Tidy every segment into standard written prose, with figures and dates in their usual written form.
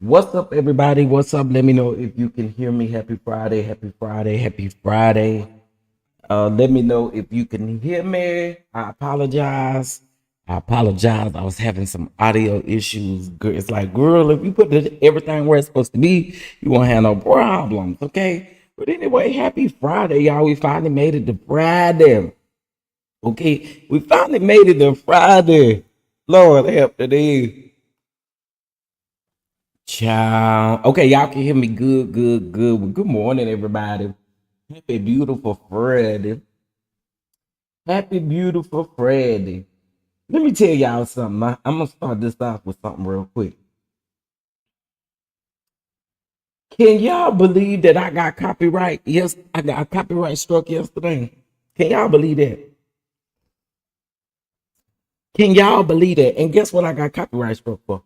What's up, everybody? What's up? Let me know if you can hear me. Happy Friday, happy Friday, happy Friday. Let me know if you can hear me. I apologize. I apologize. I was having some audio issues. It's like, girl, if you put everything where it's supposed to be, you won't have no problems, okay? But anyway, happy Friday, y'all. We finally made it to Friday. Okay, we finally made it to Friday. Lord help today. Ciao. Okay, y'all can hear me good, good, good. Well, good morning, everybody. Happy beautiful Friday. Happy beautiful Friday. Let me tell y'all something. I'm gonna start this off with something real quick. Can y'all believe that I got copyright? Yes, I got copyright struck yesterday. Can y'all believe that? Can y'all believe that? And guess what I got copyright struck for?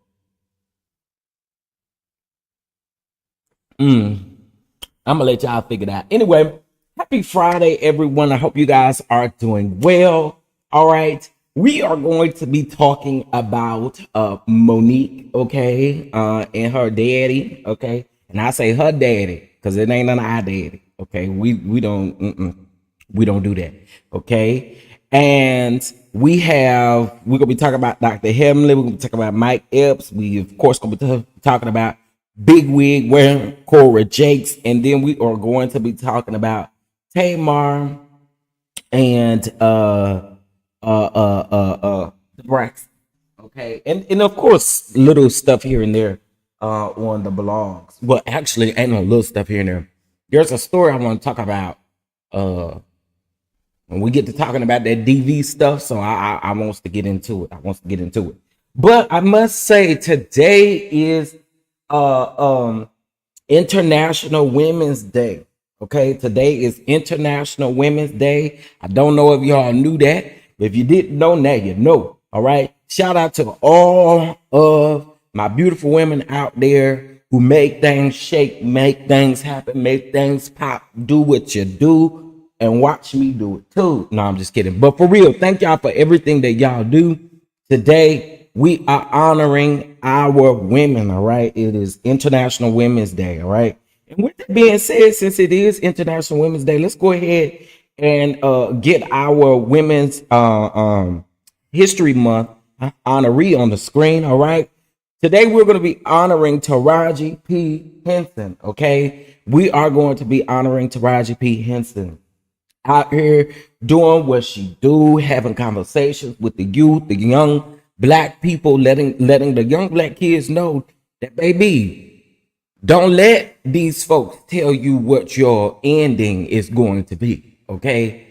I'm gonna let y'all figure it out. Anyway, happy Friday, everyone. I hope you guys are doing well. All right. We are going to be talking about Monique, okay, and her daddy, okay. And I say her daddy because it ain't none of our daddy, okay. We don't do that, okay. And we're gonna be talking about Dr. Heavenly. We're gonna be talking about Mike Epps. We of course gonna be talking about Big Wig wearing Cora Jakes, and then we are going to be talking about Tamar and the Braxton. Okay, and of course little stuff here and there on the blogs. Well, actually, ain't no little stuff here and there. There's a story I want to talk about uh when we get to talking about that DV stuff. So I wants to get into it. I wants to get into it. But I must say today is uh um International Women's Day. Okay, today is International Women's Day. I don't know if y'all knew that, but if you didn't know, now you know. All right. Shout out to all of my beautiful women out there who make things shake, make things happen, make things pop, do what you do, and watch me do it too. No, I'm just kidding. But for real, thank y'all for everything that y'all do. Today, we are honoring our women. All right. It is International Women's Day. All right. And with that being said, since it is International Women's Day, let's go ahead and get our Women's History Month honoree on the screen. All right. Today we're going to be honoring Taraji P. Henson. Okay. We are going to be honoring Taraji P. Henson out here doing what she do, having conversations with the youth, the young black people, letting the young black kids know that, baby, don't let these folks tell you what your ending is going to be. Okay.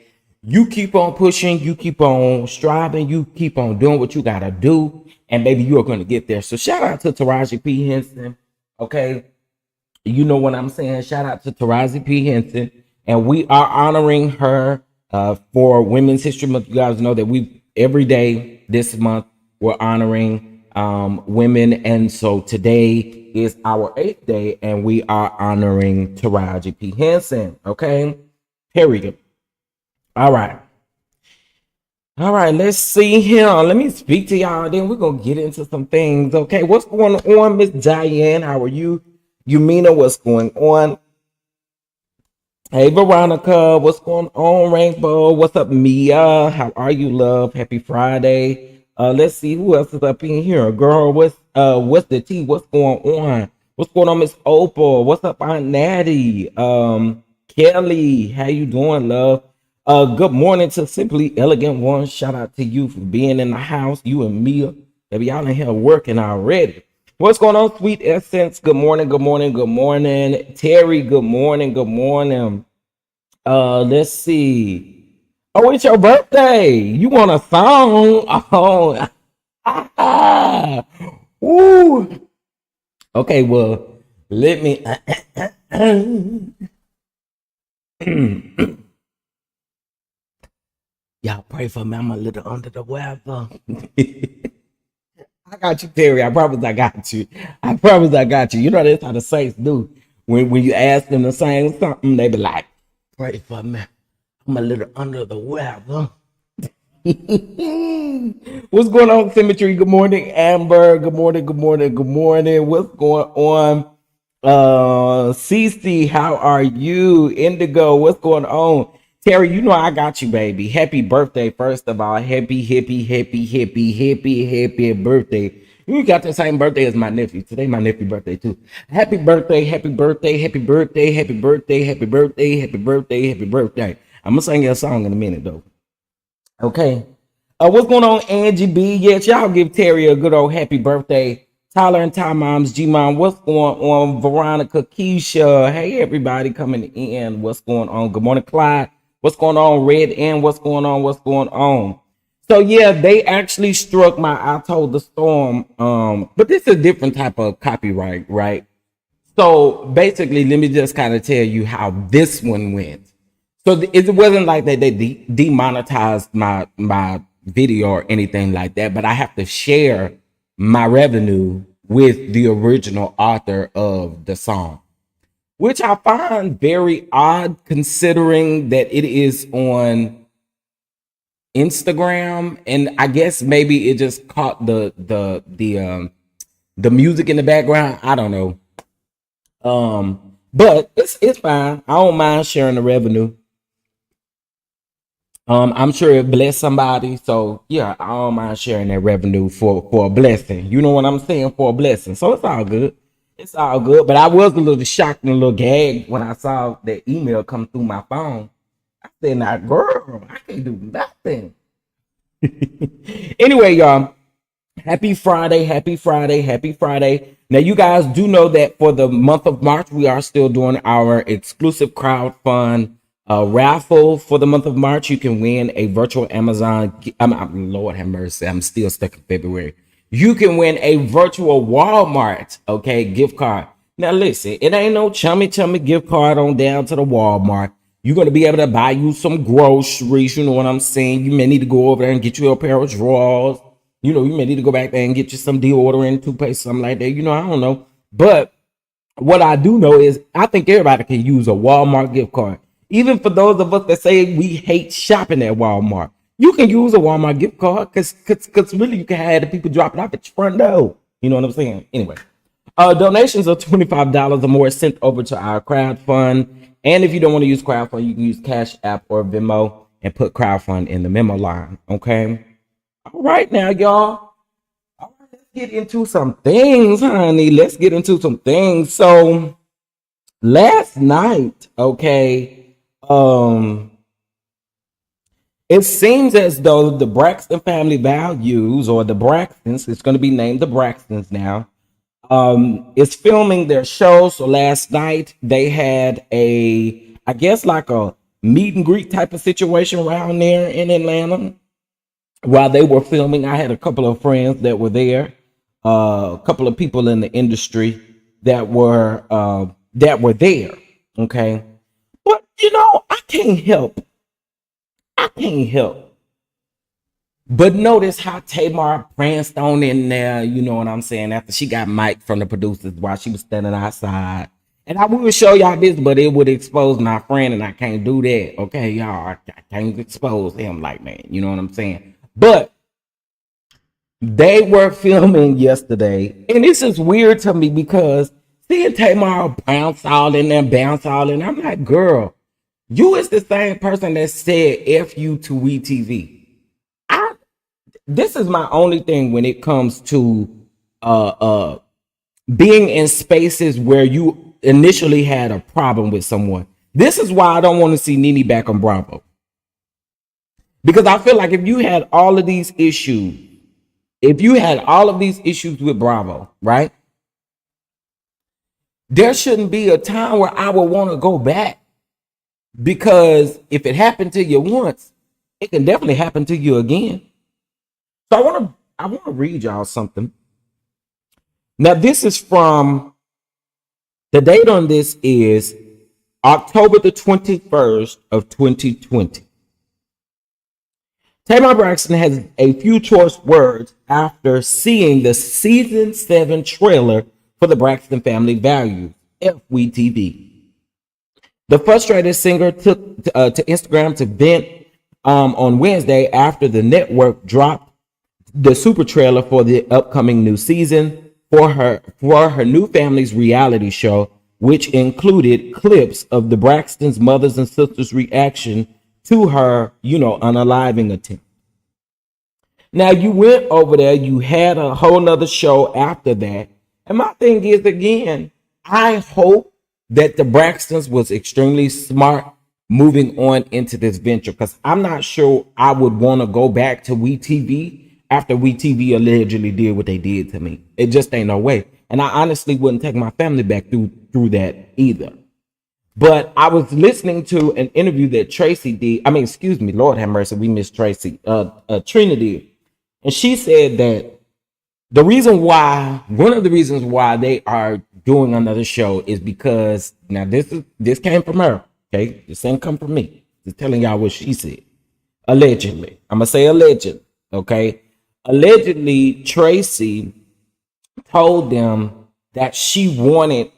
You keep on pushing, you keep on striving, you keep on doing what you gotta do, and baby, you are going to get there. So shout out to Taraji P. Henson. Okay. You know what I'm saying? Shout out to Taraji P. Henson. And we are honoring her for Women's History Month. You guys know that we every day this month we're honoring women. And so today is our 8th day, and we are honoring Taraji P. Henson. Okay. Period. All right. All right, let's see here. Let me speak to y'all. Then we're gonna get into some things. Okay, what's going on, Miss Diane? How are you? Yumina, what's going on? Hey, Veronica, what's going on, Rainbow? What's up, Mia? How are you, love? Happy Friday. Let's see who else is up in here. Girl, what's the tea? What's going on? What's going on, Miss Opal? What's up, Aunt Natty? Kelly, how you doing, love? Good morning to Simply Elegant One. Shout out to you for being in the house. You and Mia. Maybe y'all in here working already. What's going on, Sweet Essence? Good morning, good morning, good morning. Terry, good morning, good morning. Let's see. Oh, it's your birthday. You want a song? Oh, woo. Okay, well, let me. Y'all pray for me. I'm a little under the weather. I got you, Terry. I promise I got you. I promise I got you. You know that's how the saints do. When you ask them to sing something, they be like, pray for me. I'm a little under the weather. What's going on, Symmetry? Good morning, Amber. Good morning, good morning, good morning. What's going on? Cece, how are you? Indigo, what's going on? Terry, you know I got you, baby. Happy birthday, first of all. Happy birthday. You got the same birthday as my nephew. Today, my nephew's birthday, too. Happy birthday, happy birthday, happy birthday, happy birthday, happy birthday, happy birthday, happy birthday. I'm going to sing you a song in a minute, though. Okay. What's going on, Angie B? Yes, y'all give Terry a good old happy birthday. Tyler and Ty Moms, G Mom, what's going on? Veronica, Keisha, hey, everybody coming in. What's going on? Good morning, Clyde. What's going on, Red? And what's going on? What's going on? So yeah, they actually struck my I Told the Storm. But this is a different type of copyright, right? So basically, let me just kind of tell you how this one went. So it wasn't like that they demonetized my video or anything like that, but I have to share my revenue with the original author of the song, which I find very odd considering that it is on Instagram, and I guess maybe it just caught the music in the background. I don't know. But it's fine. I don't mind sharing the revenue. I'm sure it blessed somebody, so yeah, I don't mind sharing that revenue for a blessing. You know what I'm saying? For a blessing, so it's all good. It's all good. But I was a little shocked and a little gagged when I saw that email come through my phone. I said, "Now, girl, I can't do nothing." Anyway, y'all, happy Friday, happy Friday, happy Friday. Now, you guys do know that for the month of March, we are still doing our exclusive crowdfund raffle for the month of March. You can win a virtual Amazon. Lord have mercy, I'm still stuck in February. You can win a virtual Walmart, okay, gift card. Now, listen, it ain't no chummy chummy gift card on down to the Walmart. You're going to be able to buy you some groceries. You know what I'm saying? You may need to go over there and get you a pair of drawers. You know, you may need to go back there and get you some deodorant, toothpaste, something like that. You know, I don't know. But what I do know is I think everybody can use a Walmart gift card. Even for those of us that say we hate shopping at Walmart, you can use a Walmart gift card because really you can have the people drop it off at your front door. You know what I'm saying? Anyway, donations of $25 or more sent over to our crowdfund. And if you don't want to use crowdfund, you can use Cash App or Venmo and put crowdfund in the memo line. Okay. All right, now, y'all. All right, let's get into some things, honey. Let's get into some things. So last night, okay, it seems as though the Braxton Family Values, or the Braxtons, it's going to be named the Braxtons now, is filming their show. So last night they had I guess like a meet and greet type of situation around there in Atlanta. While they were filming, I had a couple of friends that were there, a couple of people in the industry that were there. Okay, but you know, I can't help but notice how Tamar pranced on in there. You know what I'm saying? After she got Mike from the producers while she was standing outside. And I would show y'all this, but it would expose my friend, and I can't do that. Okay, y'all, I can't expose him like that. You know what I'm saying? But they were filming yesterday, and this is weird to me because seeing Tamar bounce all in there, bounce all in, I'm like, girl, you is the same person that said F you to WeTV. This is my only thing when it comes to being in spaces where you initially had a problem with someone. This is why I don't want to see Nene back on Bravo. Because I feel like if you had all of these issues with Bravo, right? There shouldn't be a time where I would want to go back. Because if it happened to you once, it can definitely happen to you again. So I want to read y'all something. Now, this is from, the date on this is October the 21st of 2020. Tamar Braxton has a few choice words after seeing the season 7 trailer for the Braxton Family Values, FWTV. The frustrated singer took to Instagram to vent on Wednesday after the network dropped the super trailer for the upcoming new season for her new family's reality show, which included clips of the Braxton's mothers and sisters' reaction to her, unaliving attempt. Now, you went over there, you had a whole nother show after that. And my thing is, again, I hope that the Braxtons was extremely smart moving on into this venture, because I'm not sure I would want to go back to WeTV after WeTV allegedly did what they did to me. It just ain't no way. And I honestly wouldn't take my family back through that either. But I was listening to an interview that Tracy did. I mean, excuse me, Lord have mercy, we miss Tracy. Trina did. And she said that one of the reasons why they are doing another show is because, now this came from her, okay? This ain't come from me. Just telling y'all what she said. Allegedly. I'm going to say allegedly, okay? Allegedly, Tracy told them that she wanted,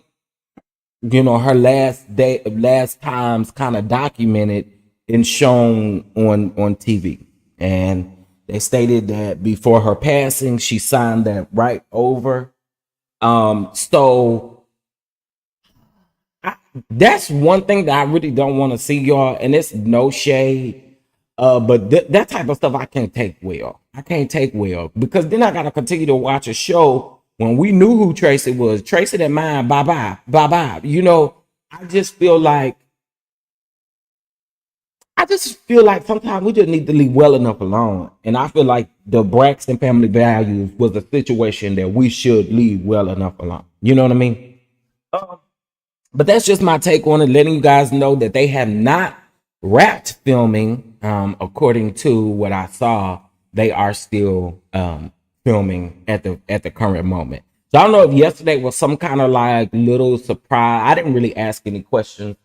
her last times kind of documented and shown on TV. And they stated that before her passing, she signed that right over. So that's one thing that I really don't want to see, y'all. And it's no shade. But that type of stuff I can't take well. I can't take well, because then I gotta continue to watch a show when we knew who Tracy was. Tracy that mine, bye bye. I just feel like I just feel like sometimes we just need to leave well enough alone. And I feel like the Braxton Family Values was a situation that we should leave well enough alone. You know what I mean? Um, but that's just my take on it, letting you guys know that they have not wrapped filming. According to what I saw, they are still filming at the current moment. So I don't know if yesterday was some kind of like little surprise. I didn't really ask any questions.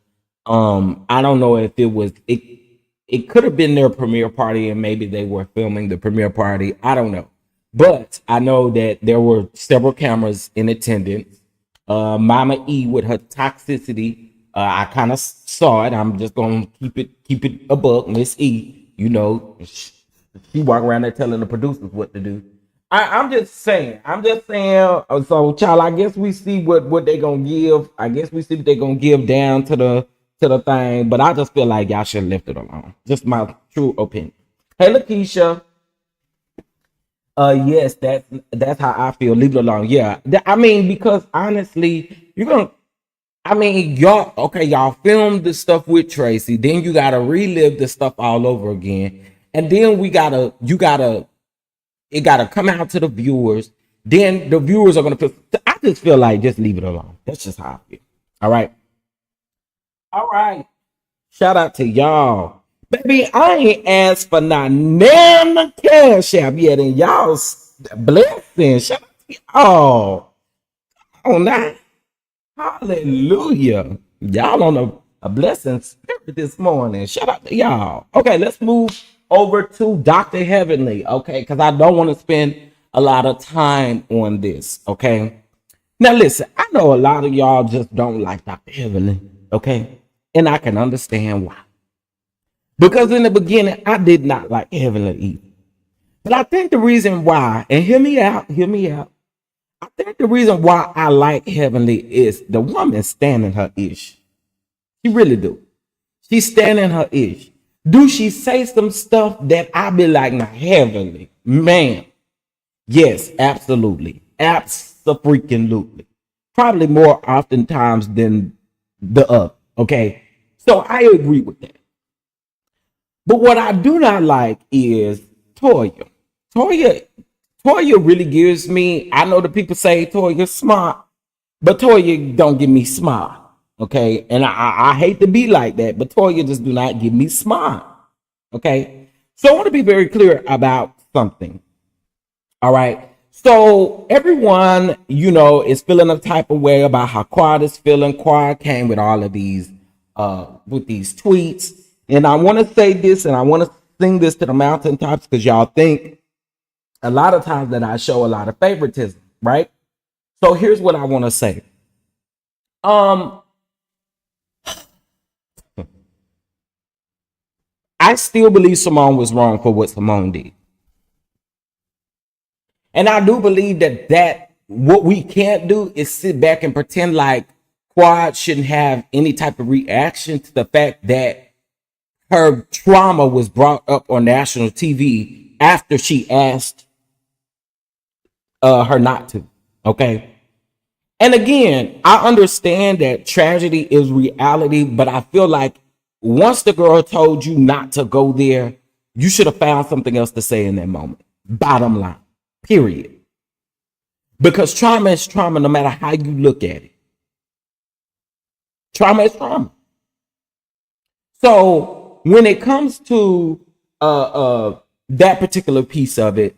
I don't know if it could have been their premiere party and maybe they were filming the premiere party. I don't know. But I know that there were several cameras in attendance. Mama E with her toxicity. I kind of saw it. I'm just gonna keep it a buck. Miss E, you know, she walk around there telling the producers what to do. I'm just saying. I'm just saying. So, child, I guess we see what they gonna give. I guess we see what they gonna give down to the thing. But I just feel like y'all should have left it alone. Just my true opinion. Hey, Lakeisha. Yes, that's how I feel. Leave it alone. Yeah, I mean, because honestly, you're gonna. I mean, y'all. Okay, y'all filmed the stuff with Tracy. Then you gotta relive the stuff all over again, and then it gotta come out to the viewers. Then the viewers are gonna feel. I just feel like just leave it alone. That's just how I feel. All right. All right. Shout out to y'all. Baby, I ain't asked for not none cash app yet, and y'all's blessing. Shout out to y'all. Oh, now. Hallelujah. Y'all on a blessing spirit this morning. Shout out to y'all. Okay, let's move over to Dr. Heavenly, okay? Because I don't want to spend a lot of time on this, okay? Now, listen, I know a lot of y'all just don't like Dr. Heavenly, okay? And I can understand why. Because in the beginning, I did not like Heavenly either. But I think the reason why, and hear me out. I think the reason why I like Heavenly is the woman standing her ish. She really do. She's standing her ish. Do she say some stuff that I be like, now Heavenly, man? Yes, absolutely. Abso-freaking-lutely. Probably more oftentimes than the other, okay? So I agree with that. But what I do not like is Toya. Toya Toya really gives me, I know the people say Toya's smart, but Toya don't give me smart. Okay. And I hate to be like that, but Toya just do not give me smart. Okay. So I want to be very clear about something. All right. So everyone, is feeling a type of way about how Quad is feeling. Quad came with all of these with these tweets. And I want to say this and I want to sing this to the mountaintops because y'all think a lot of times that I show a lot of favoritism, right? So here's what I want to say. I still believe Simone was wrong for what Simone did. And I do believe that what we can't do is sit back and pretend like Quad shouldn't have any type of reaction to the fact that her trauma was brought up on national TV after she asked her not to. Okay. And again, I understand that tragedy is reality, but I feel like once the girl told you not to go there, you should have found something else to say in that moment. Bottom line, period. Because trauma is trauma no matter how you look at it. Trauma is trauma. So when it comes to that particular piece of it,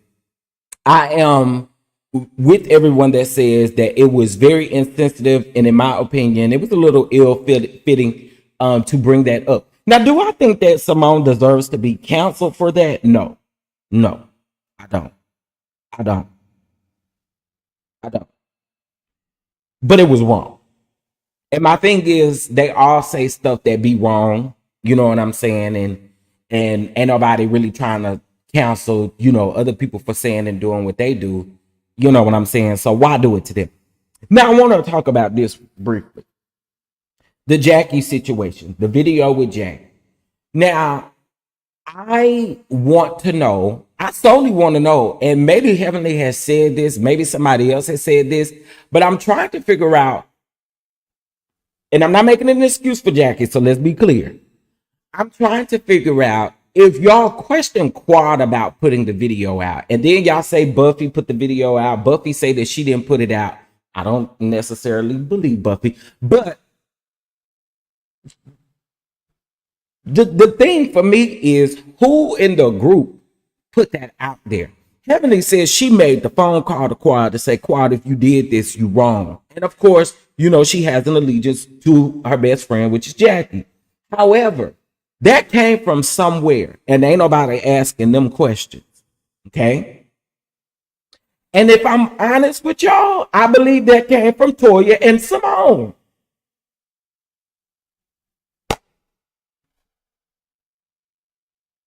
I am with everyone that says that it was very insensitive, and in my opinion, it was a little ill-fitting to bring that up. Now, do I think that Simone deserves to be canceled for that? No, I don't. I don't. But it was wrong. And my thing is, they all say stuff that be wrong. You know what I'm saying? And ain't nobody really trying to cancel, other people for saying and doing what they do. You know what I'm saying? So why do it to them? Now, I want to talk about this briefly. The Jackie situation, the video with Jackie. Now, I want to know, I solely want to know, and maybe Heavenly has said this, maybe somebody else has said this, but I'm trying to figure out, and I'm not making an excuse for Jackie, so let's be clear. I'm trying to figure out if y'all question Quad about putting the video out, and then y'all say Buffy put the video out. Buffy say that she didn't put it out. I don't necessarily believe Buffy, but the thing for me is who in the group put that out there. Heavenly says she made the phone call to Quad to say, Quad, if you did this, you wrong. And of course, you know, she has an allegiance to her best friend, which is Jackie. However, that came from somewhere, and ain't nobody asking them questions. Okay. And if I'm honest with y'all, I believe that came from Toya and Simone.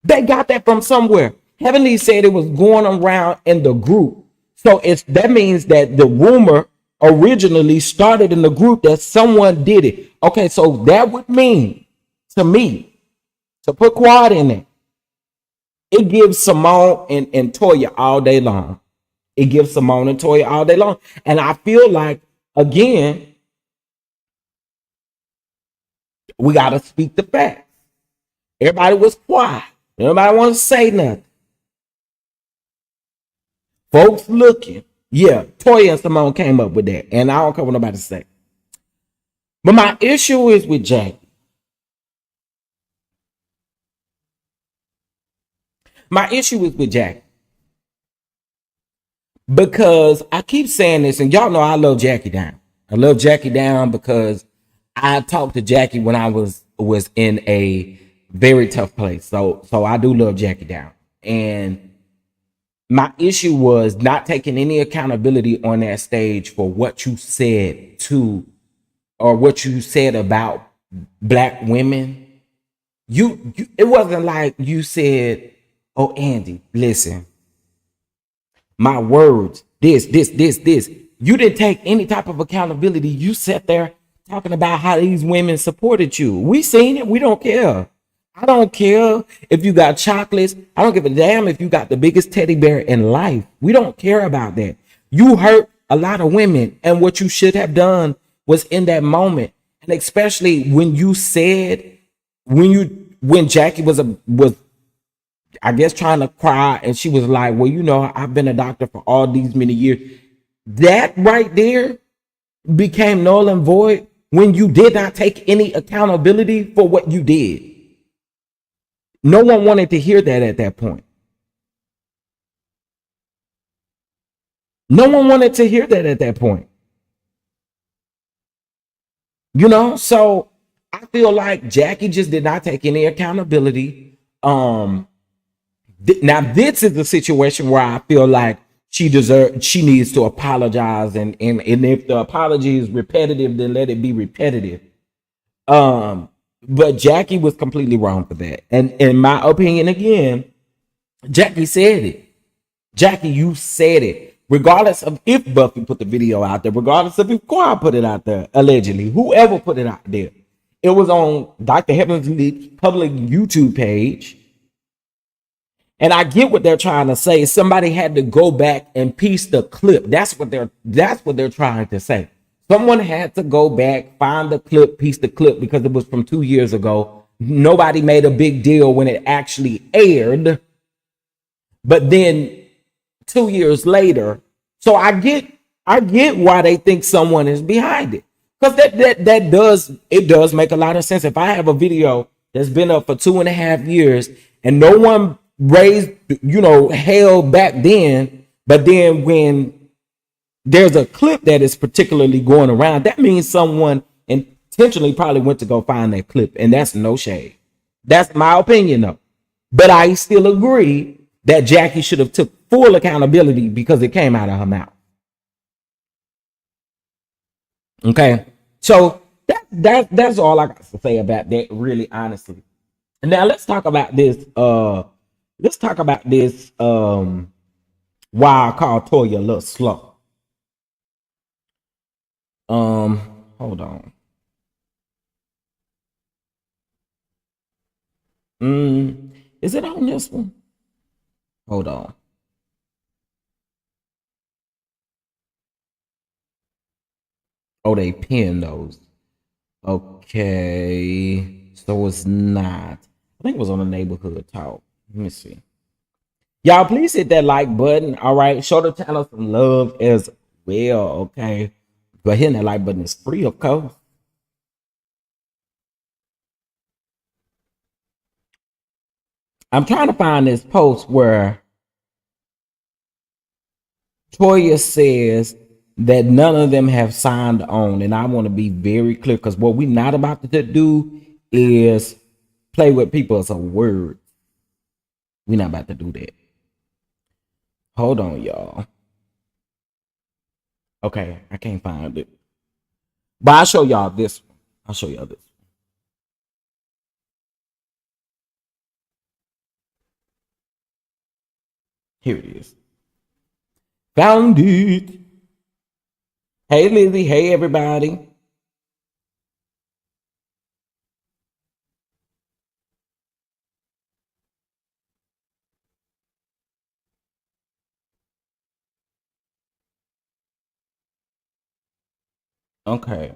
They got that from somewhere. Heavenly said it was going around in the group. So that means that the rumor originally started in the group that someone did it. Okay, so that would mean to me to put Quad in it. It gives Simone and Toya all day long. It gives Simone and Toya all day long. And I feel like, again, we got to speak the facts. Everybody was quiet. Nobody wants to say nothing. Folks looking. Yeah, Toya and Simone came up with that. And I don't care what nobody say. But my issue is with Jackie. My issue is with Jackie. Because I keep saying this, and y'all know I love Jackie down. I love Jackie down because I talked to Jackie when I was in a very tough place. So I do love Jackie down. And my issue was not taking any accountability on that stage for what you said to or what you said about black women. You it wasn't like you said, "Oh, Andy, listen, my words, this. You didn't take any type of accountability. You sat there talking about how these women supported you. We seen it. We don't care. I don't care if you got chocolates. I don't give a damn if you got the biggest teddy bear in life. We don't care about that. You hurt a lot of women, and what you should have done was in that moment, and especially when you said when Jackie was I guess trying to cry, and she was like, well, you know, I've been a doctor for all these many years. That right there became null and void when you did not take any accountability for what you did. No one wanted to hear that at that point. No one wanted to hear that at that point. You know, so I feel like Jackie just did not take any accountability. Now this is the situation where I feel like she needs to apologize, and if the apology is repetitive, then let it be repetitive. But Jackie was completely wrong for that. And in my opinion, again, Jackie said it. Jackie, you said it. Regardless of if Buffy put the video out there, regardless of if Cora put it out there, allegedly, whoever put it out there, it was on Dr. Heavenly's public YouTube page. And I get what they're trying to say. Somebody had to go back and piece the clip. That's what they're trying to say. Someone had to go back, find the clip, piece the clip, because it was from 2 years ago. Nobody made a big deal when it actually aired. But then 2 years later, so I get why they think someone is behind it. Because that does make a lot of sense. If I have a video that's been up for 2.5 years and no one raised, hell back then, but then when there's a clip that is particularly going around, that means someone intentionally probably went to go find that clip, and that's no shade. That's my opinion, though. But I still agree that Jackie should have took full accountability because it came out of her mouth. Okay, so that's all I got to say about that, really, honestly. And now let's talk about this. Why I call Toya a little slow. Hold on. Is it on this one? Hold on. Oh, they pinned those. Okay, so it's not. I think it was on the neighborhood talk. Let me see. Y'all, please hit that like button. All right. Show the channel some love as well. Okay. But hitting that like button is free, of course. I'm trying to find this post where Toya says that none of them have signed on. And I want to be very clear because what we're not about to do is play with people as a word. We're not about to do that. Hold on, y'all. Okay, I can't find it. But I'll show y'all this one. I'll show y'all this. Here it is. Found it. Hey, Lizzie. Hey, everybody. Okay.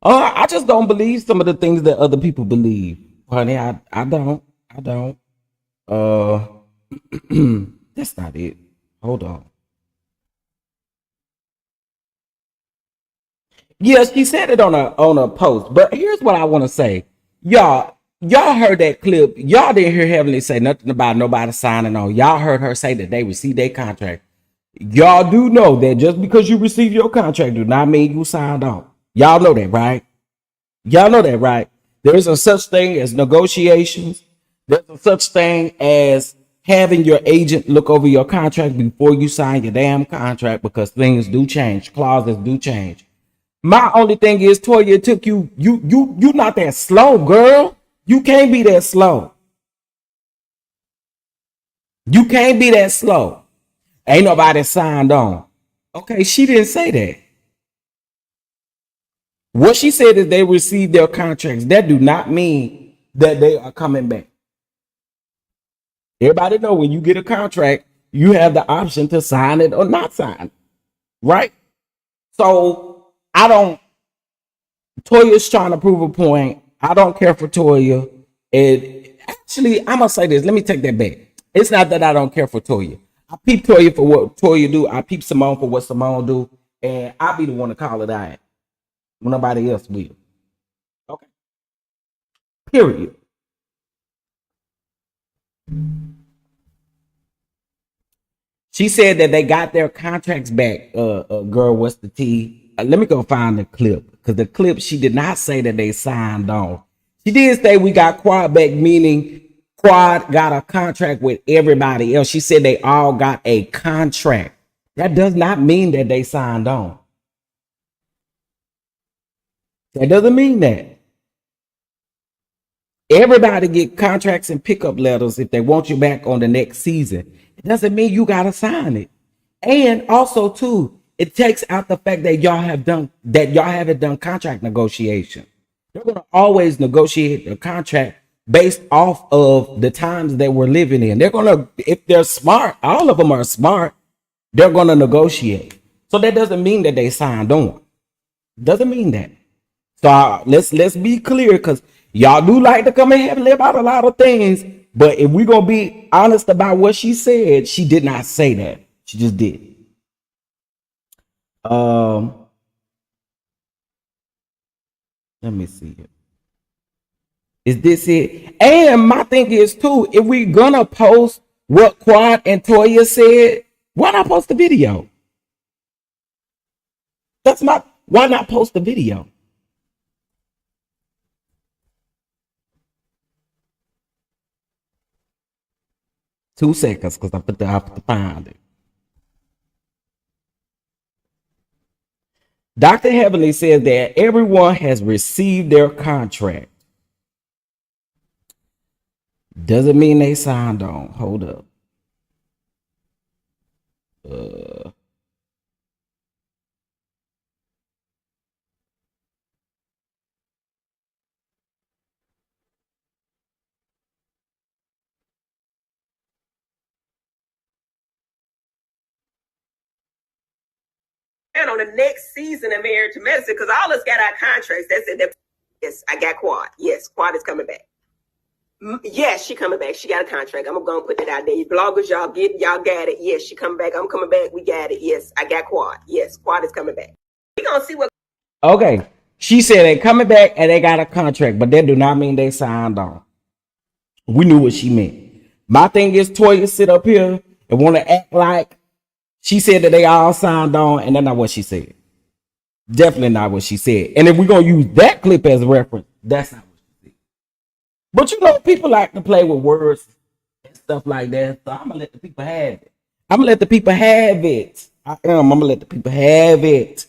I just don't believe some of the things that other people believe. Honey, I don't. I don't. Uh, that's not it. Hold on. Yes, she said it on a post. But here's what I want to say. Y'all heard that clip. Y'all didn't hear Heavenly say nothing about nobody signing on. Y'all heard her say that they received their contract. Y'all do know that just because you receive your contract do not mean you signed on. Y'all know that, right? Y'all know that, right? There is a such thing as negotiations. There's a such thing as having your agent look over your contract before you sign your damn contract because things do change. Clauses do change. My only thing is, Toya, it took you not that slow, girl. You can't be that slow. You can't be that slow. Ain't nobody signed on. Okay, she didn't say that. What she said is they received their contracts. That do not mean that they are coming back. Everybody know when you get a contract, you have the option to sign it or not sign it, right? So I don't. Toya's trying to prove a point. I don't care for Toya. And actually, I'm gonna say this. Let me take that back. It's not that I don't care for Toya. I peep Toya for what Toya do. I peep Simone for what Simone do, and I'll be the one to call it out when nobody else will. Okay. Period. She said that they got their contracts back. Girl, what's the T? Let me go find the clip because the clip she did not say that they signed on. She did say we got Quad back, meaning Quad got a contract with everybody else. She said they all got a contract. That does not mean that they signed on. That doesn't mean that. Everybody get contracts and pickup letters if they want you back on the next season. It doesn't mean you gotta sign it. And also, too, it takes out the fact that y'all haven't done contract negotiation. They're gonna always negotiate the contract based off of the times that we're living in. They're gonna, if they're smart, all of them are smart, they're gonna negotiate. So that doesn't mean that they signed on. Doesn't mean that. So let's be clear because y'all do like to come in here and live out a lot of things. But if we're gonna be honest about what she said, she did not say that. She just did. Um, let me see it. Is this it? And my thing is too, if we gonna post what Quad and Toya said, why not post the video? That's not why not post the video? 2 seconds, because I have to find it. Dr. Heavenly says that everyone has received their contract. Doesn't mean they signed on. Hold up. Uh, And on the next season of Married to Medicine, because all us got our contracts. That's it. Yes, I got Quad. Yes, Quad is coming back. Yes, she coming back. She got a contract. I'm gonna put that out there. You bloggers, y'all got it. Yes, she coming back. I'm coming back. We got it. Yes, I got Quad. Yes, Quad is coming back. We gonna see what. Okay. She said they coming back and they got a contract, but that do not mean they signed on. We knew what she meant. My thing is Toya sit up here and want to act like she said that they all signed on, and that's not what she said. Definitely not what she said. And if we're gonna use that clip as a reference, that's not what she said. But you know, people like to play with words and stuff like that. So I'm gonna let the people have it. I'm gonna let the people have it. I'm gonna let the people have it.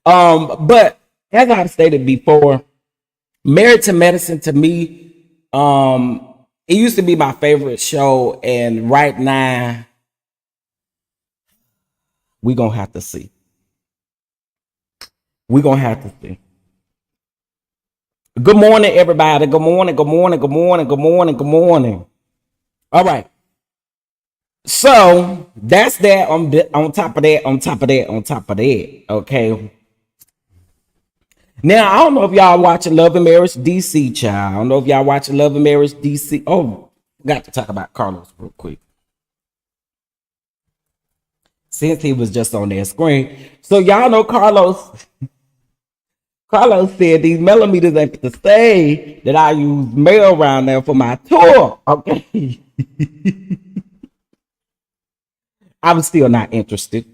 But as I've stated before, Married to Medicine to me, it used to be my favorite show, and right now we're gonna have to see. We're gonna have to see. Good morning, everybody. Good morning, good morning, good morning, good morning, good morning. All right. So that's that on top of that, on top of that, on top of that. Okay. Now, I don't know if y'all watching Love and Marriage DC, child. I don't know if y'all watching Love and Marriage DC. Oh, got to talk about Carlos real quick. Since he was just on their screen. So y'all know Carlos said these millimeters ain't to say that I use mail around there for my tour. Okay. I'm still not interested.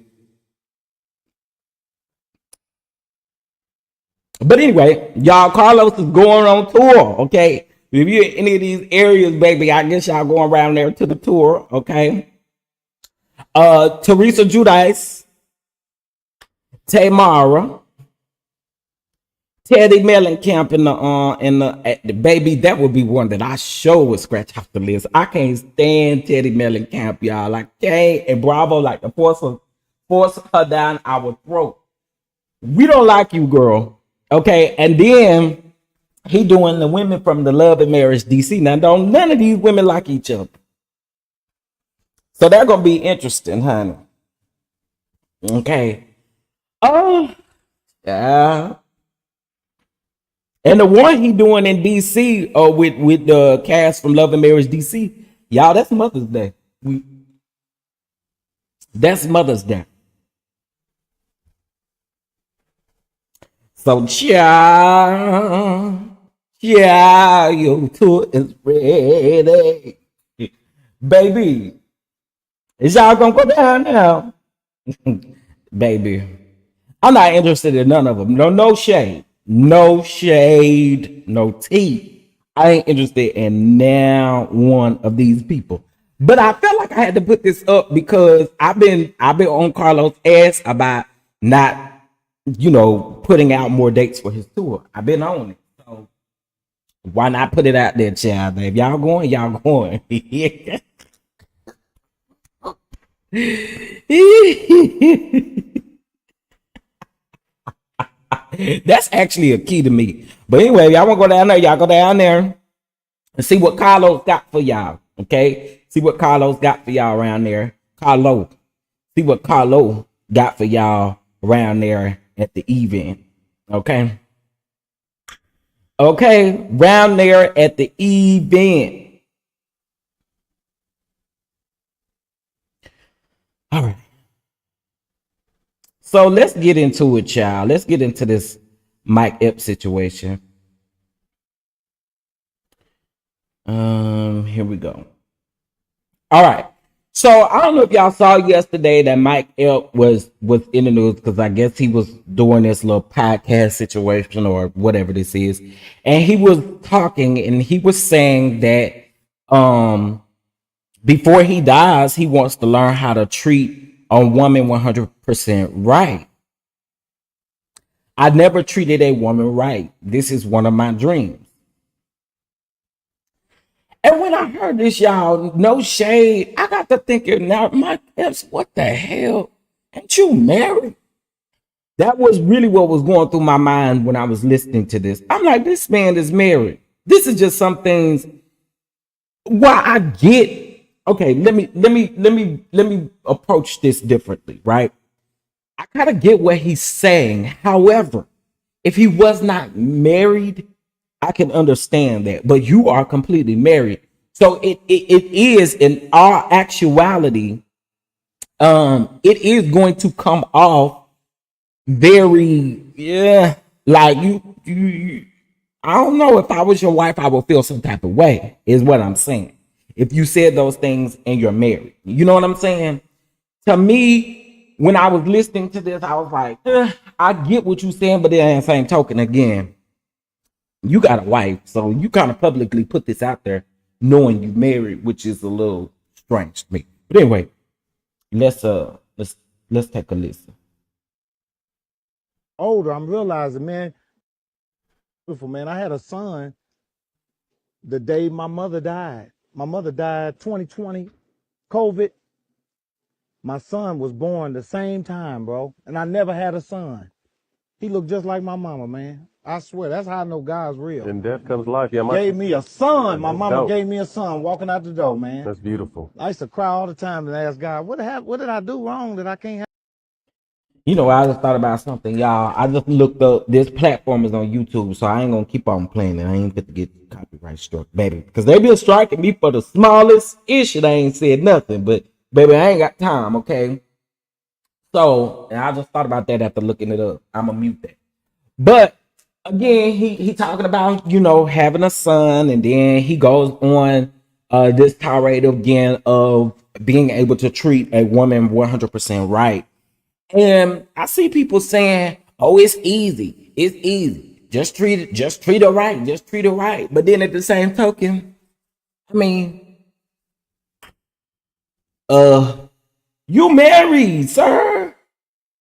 But anyway, y'all, Carlos is going on tour. Okay. If you're in any of these areas, baby, I guess y'all going around there to the tour. Okay. Teresa Judice, Tamar, Teddy Mellencamp in the baby, that would be one that I sure would scratch off the list. I can't stand Teddy Mellencamp, y'all. Like, okay, and Bravo like to force her down our throat. We don't like you, girl. Okay, and then he doing the women from the Love and Marriage DC. Now, don't none of these women like each other. So they're gonna be interesting, honey. Okay. Oh, yeah. And the one he doing in DC with the cast from Love and Marriage DC, y'all, that's Mother's Day. That's Mother's Day. So yeah, your tour is ready. Baby, is y'all gonna go down now? Baby, I'm not interested in none of them. No shade. No shade, no tea. I ain't interested in now one of these people. But I felt like I had to put this up because I've been on Carlos' ass about not, putting out more dates for his tour. I've been on it. So why not put it out there, child? If y'all going, y'all going. That's actually a key to me. But anyway, y'all want to go down there, y'all go down there and see what Carlos got for y'all. Okay? See what Carlos got for y'all around there. See what Carlo got for y'all around there at the event. Okay? Okay, round there at the event. All right. So let's get into it, child. Let's get into this Mike Epps situation. Here we go. All right. So I don't know if y'all saw yesterday that Mike Epps was in the news because I guess he was doing this little podcast situation or whatever this is, and he was talking and he was saying that before he dies, he wants to learn how to treat a woman 100% right. I never treated a woman right. This is one of my dreams. And when I heard this, y'all, no shade, I got to thinking, now, Mike Epps, what the hell? Ain't you married? That was really what was going through my mind when I was listening to this. I'm like, this man is married. This is just some things. Why I get. Okay, let me approach this differently, right? I kind of get what he's saying. However, If he was not married, I can understand that. But you are completely married. So it is in all actuality, it is going to come off very, yeah, like you I don't know, if I was your wife, I would feel some type of way, is what I'm saying. If you said those things and you're married, you know what I'm saying? To me, when I was listening to this, I was like, I get what you're saying, but then at the same token, again, you got a wife, so you kind of publicly put this out there, knowing you married, which is a little strange to me. But anyway, let's take a listen. Older, I'm realizing, man, beautiful, man. I had a son the day my mother died. My mother died 2020, COVID. My son was born the same time, bro. And I never had a son. He looked just like my mama, man. I swear, that's how I know God's real. In death comes life. Yeah, Gave me a son. My mama dope. gave me a son walking out the door, man. That's beautiful. I used to cry all the time and ask God, what did I do wrong that I can't have? You know, I just thought about something, y'all. I just looked up, this platform is on YouTube, so I ain't gonna keep on playing it. I ain't fit to get copyright struck, baby. Because they been striking me for the smallest issue. I ain't said nothing, but baby, I ain't got time, okay? So, and I just thought about that after looking it up. I'ma mute that. But again, he talking about, you know, having a son, and then he goes on this tirade again of being able to treat a woman 100% right. And I see people saying, "Oh, it's easy. It's easy. Just treat it. Just treat her right. Just treat her right." But then at the same token, I mean, you married, sir.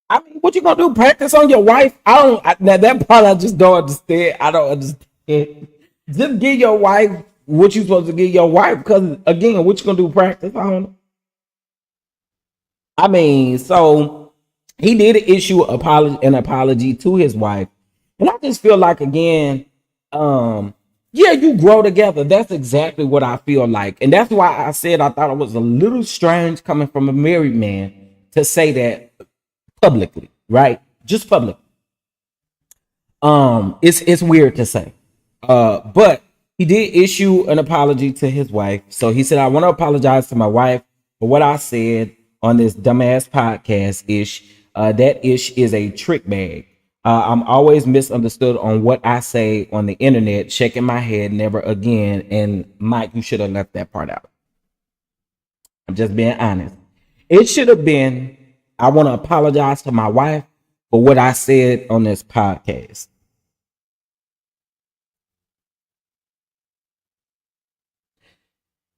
I mean, what you gonna do? Practice on your wife? Now that part I just don't understand. I don't understand. Just give your wife what you supposed to give your wife, because again, what you gonna do? Practice? I don't know. I mean, so he did issue an apology to his wife, and I just feel like, again, yeah, you grow together. That's exactly what I feel like, and that's why I said I thought it was a little strange coming from a married man to say that publicly, right? Just public. It's weird to say, but he did issue an apology to his wife. So he said, "I want to apologize to my wife for what I said on this dumbass podcast ish. That ish is a trick bag. I'm always misunderstood on what I say on the internet. Shaking my head, never again." And Mike, you should have left that part out. I'm just being honest. It should have been, "I want to apologize to my wife for what I said on this podcast."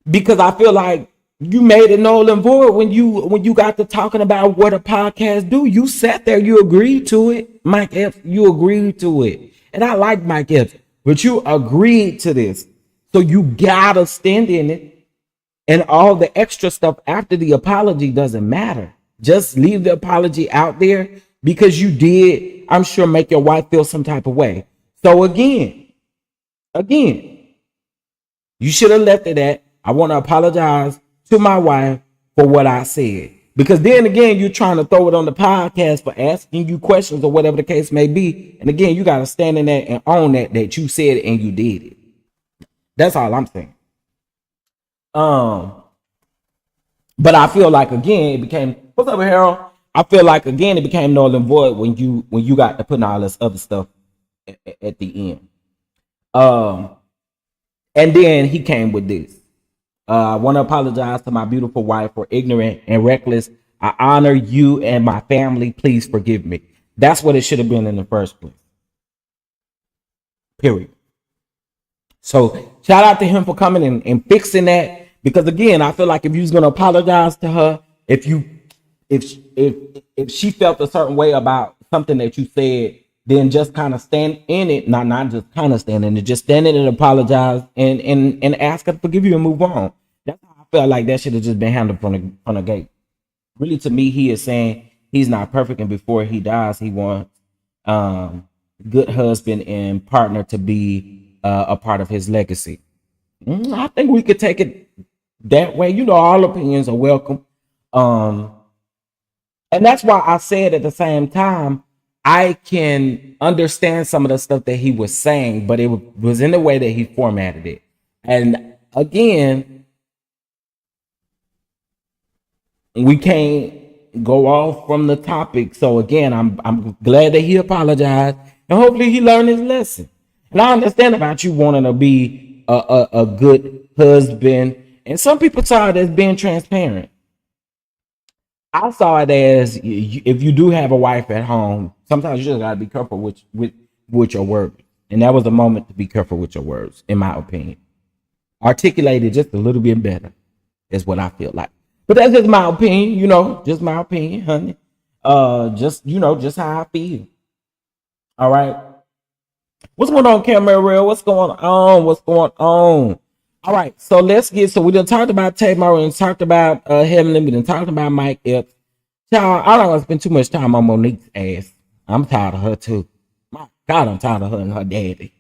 Because I feel like you made it null and void when you got to talking about what a podcast do. You sat there, you agreed to it, Mike Epps. You agreed to it, and I like Mike Epps, but you agreed to this, so you gotta stand in it. And all the extra stuff after the apology doesn't matter. Just leave the apology out there, because you did, I'm sure, make your wife feel some type of way. So again, you should have left it at, "I want to apologize to my wife for what I said." Because then again, you're trying to throw it on the podcast for asking you questions or whatever the case may be. And again, you got to stand in that and own that you said it and you did it. That's all I'm saying. But I feel like, again, it became, what's up, Harold? I feel like, again, it became null and void when you got to put all this other stuff at the end. And then he came with this. "I want to apologize to my beautiful wife for ignorant and reckless. I honor you and my family. Please forgive me." That's what it should have been in the first place. Period. So shout out to him for coming and fixing that. Because again, I feel like if you was gonna apologize to her, if she felt a certain way about something that you said, then just kind of stand in it. Not just kind of stand in it, just stand in it and apologize and ask her to forgive you and move on. That's how I felt like that should have just been handled from the gate. Really, to me, he is saying he's not perfect, and before he dies, he wants good husband and partner to be a part of his legacy. I think we could take it that way. You know, all opinions are welcome. And that's why I said at the same time, I can understand some of the stuff that he was saying, but it was in the way that he formatted it. And again, we can't go off from the topic. So again, I'm glad that he apologized, and hopefully he learned his lesson. And I understand about you wanting to be a good husband, and some people saw it as being transparent. I saw it as if you do have a wife at home, sometimes you just gotta be careful with your words. And that was a moment to be careful with your words, in my opinion. Articulated just a little bit better is what I feel like. But that's just my opinion, just my opinion, honey. Just how I feel. All right. What's going on, Camera Real? What's going on? What's going on? All right, so we done talked about Tamar, we done talked about Heavenly, we done talked about Mike Epps. Child, I don't want to spend too much time on Monique's ass. I'm tired of her too. My God, I'm tired of her and her daddy.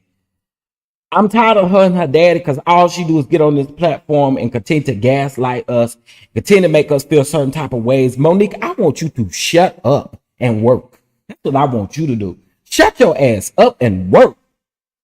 I'm tired of her and her daddy because all she do is get on this platform and continue to gaslight us, continue to make us feel certain type of ways. Monique, I want you to shut up and work. That's what I want you to do. Shut your ass up and work.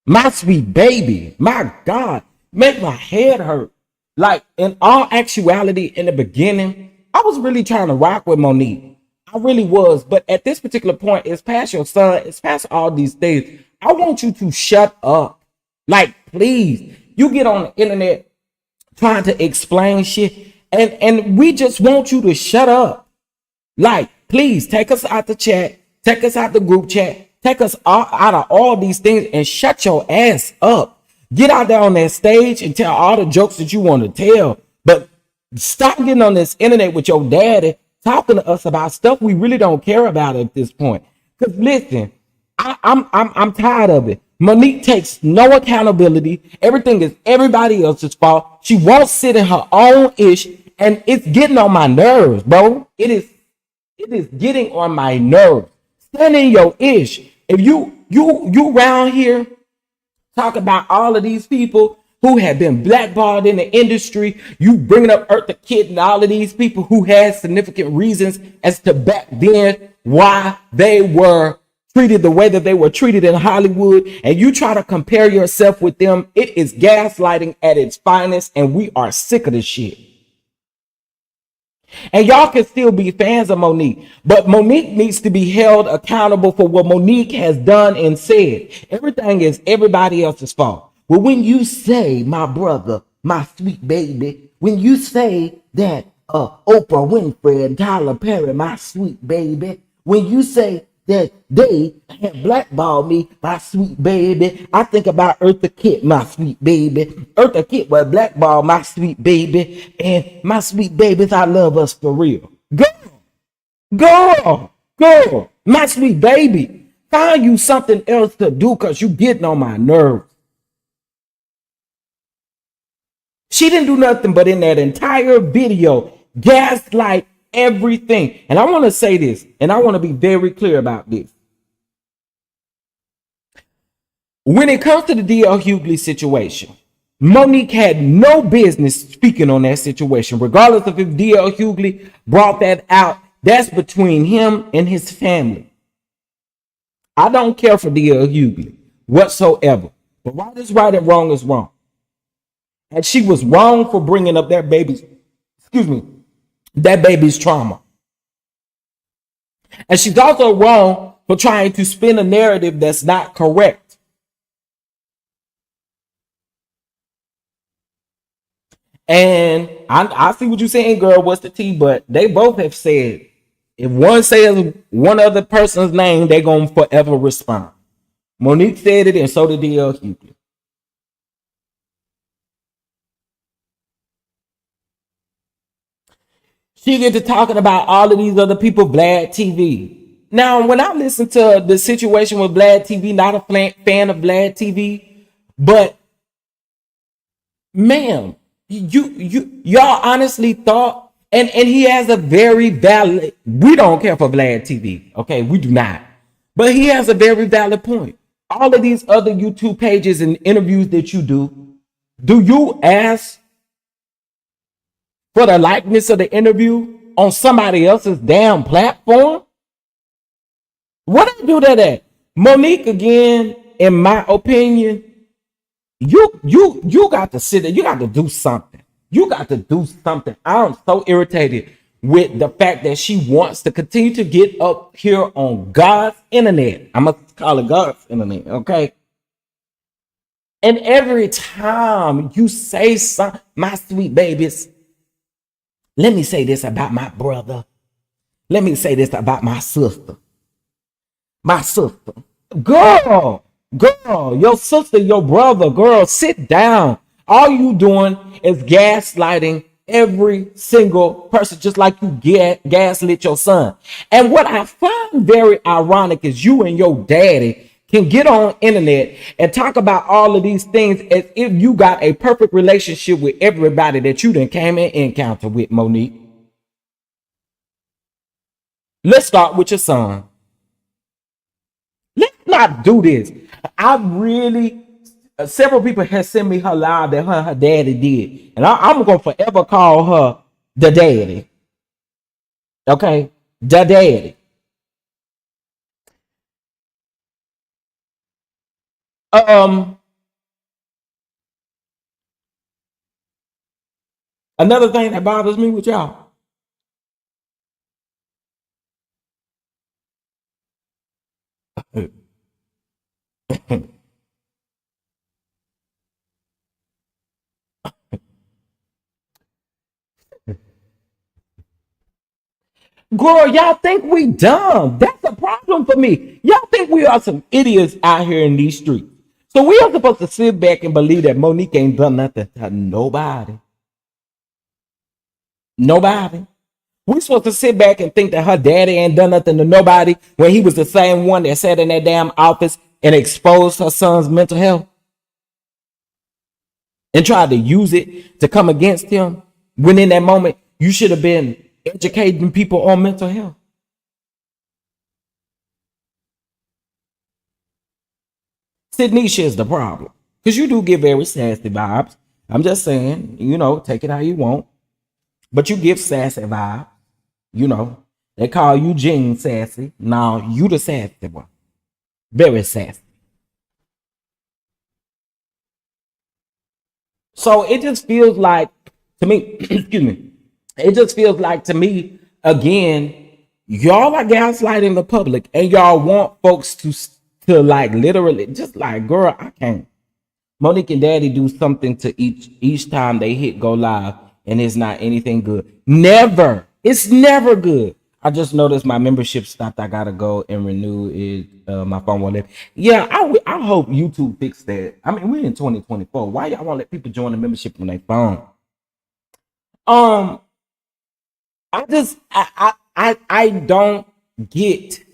My sweet baby, my God, make my head hurt. Like, in all actuality, in the beginning, I was really trying to rock with Monique. I really was. But at this particular point, it's past your son. It's past all these things. I want you to shut up. Like, please. You get on the internet trying to explain shit. And we just want you to shut up. Like, please, take us out the chat. Take us out the group chat. Take us out of all these things and shut your ass up. Get out there on that stage and tell all the jokes that you want to tell. But stop getting on this internet with your daddy talking to us about stuff we really don't care about at this point. Because listen, I'm tired of it. Monique takes no accountability. Everything is everybody else's fault. She won't sit in her own ish, and it's getting on my nerves, bro. It is getting on my nerves. Stand in your ish. If you around here talk about all of these people who have been blackballed in the industry, you bringing up Eartha Kitt and all of these people who had significant reasons as to back then why they were treated the way that they were treated in Hollywood, and you try to compare yourself with them, it is gaslighting at its finest, and we are sick of this shit. And y'all can still be fans of Monique, but Monique needs to be held accountable for what Monique has done and said. Everything is everybody else's fault. Well, when you say, my brother, my sweet baby, when you say that Oprah Winfrey and Tyler Perry, my sweet baby, when you say that they have blackballed me, my sweet baby, I think about Eartha Kitt, my sweet baby. Eartha Kitt was blackballed, my sweet baby, and my sweet babies, I love us for real. Girl, my sweet baby, find you something else to do because you getting on my nerves. She didn't do nothing but in that entire video gaslight everything. And I want to say this, and I want to be very clear about this. When it comes to the D.L. Hughley situation, Monique had no business speaking on that situation, regardless of if D.L. Hughley brought that out. That's between him and his family. I don't care for D.L. Hughley whatsoever. But right is right and wrong is wrong. And she was wrong for bringing up that baby's trauma. And she's also wrong for trying to spin a narrative that's not correct. And I see what you're saying, girl. What's the tea? But they both have said if one says one other person's name, they're going to forever respond. Monique said it, and so did D.L. Hughley. She get to talking about all of these other people, Vlad TV. Now, when I listen to the situation with Vlad TV, not a fan of Vlad TV, but ma'am, y'all honestly thought, and he has a very valid, we don't care for Vlad TV, okay? We do not. But he has a very valid point. All of these other YouTube pages and interviews that you do you ask for the likeness of the interview on somebody else's damn platform? What I do that at? Monique, again, in my opinion, you got to sit there. You got to do something. You got to do something. I'm so irritated with the fact that she wants to continue to get up here on God's internet. I'm gonna call it God's internet, okay? And every time you say something, my sweet babies, let me say this about my brother. Let me say this about my sister. My sister. Girl, your sister, your brother, girl, sit down. All you doing is gaslighting every single person, just like you gaslit your son. And what I find very ironic is you and your daddy can get on internet and talk about all of these things as if you got a perfect relationship with everybody that you done came in encounter with, Monique. Let's start with your son. Let's not do this. I really, several people have sent me her live that her daddy did. And I'm going to forever call her the daddy. Okay? The daddy. Another thing that bothers me with y'all. Girl, y'all think we dumb. That's a problem for me. Y'all think we are some idiots out here in these streets. So we are supposed to sit back and believe that Monique ain't done nothing to nobody. Nobody. We supposed to sit back and think that her daddy ain't done nothing to nobody when he was the same one that sat in that damn office and exposed her son's mental health and tried to use it to come against him, when in that moment you should have been educating people on mental health. Sydnesha is the problem, because you do give very sassy vibes. I'm just saying, take it how you want, but you give sassy vibes. They call you Jean sassy. Now you the sassy one, very sassy. So it just feels like to me, excuse me, it just feels like to me, again, y'all are gaslighting the public and y'all want folks to like literally just like, girl, I can't. Monique and Daddy do something to each time they hit go live, and it's not anything good. Never. It's never good. I just noticed my membership stopped. I gotta go and renew it. My phone won't let. Yeah, I hope YouTube fix that. I mean, we're in 2024. Why y'all won't let people join the membership on their phone? I don't get.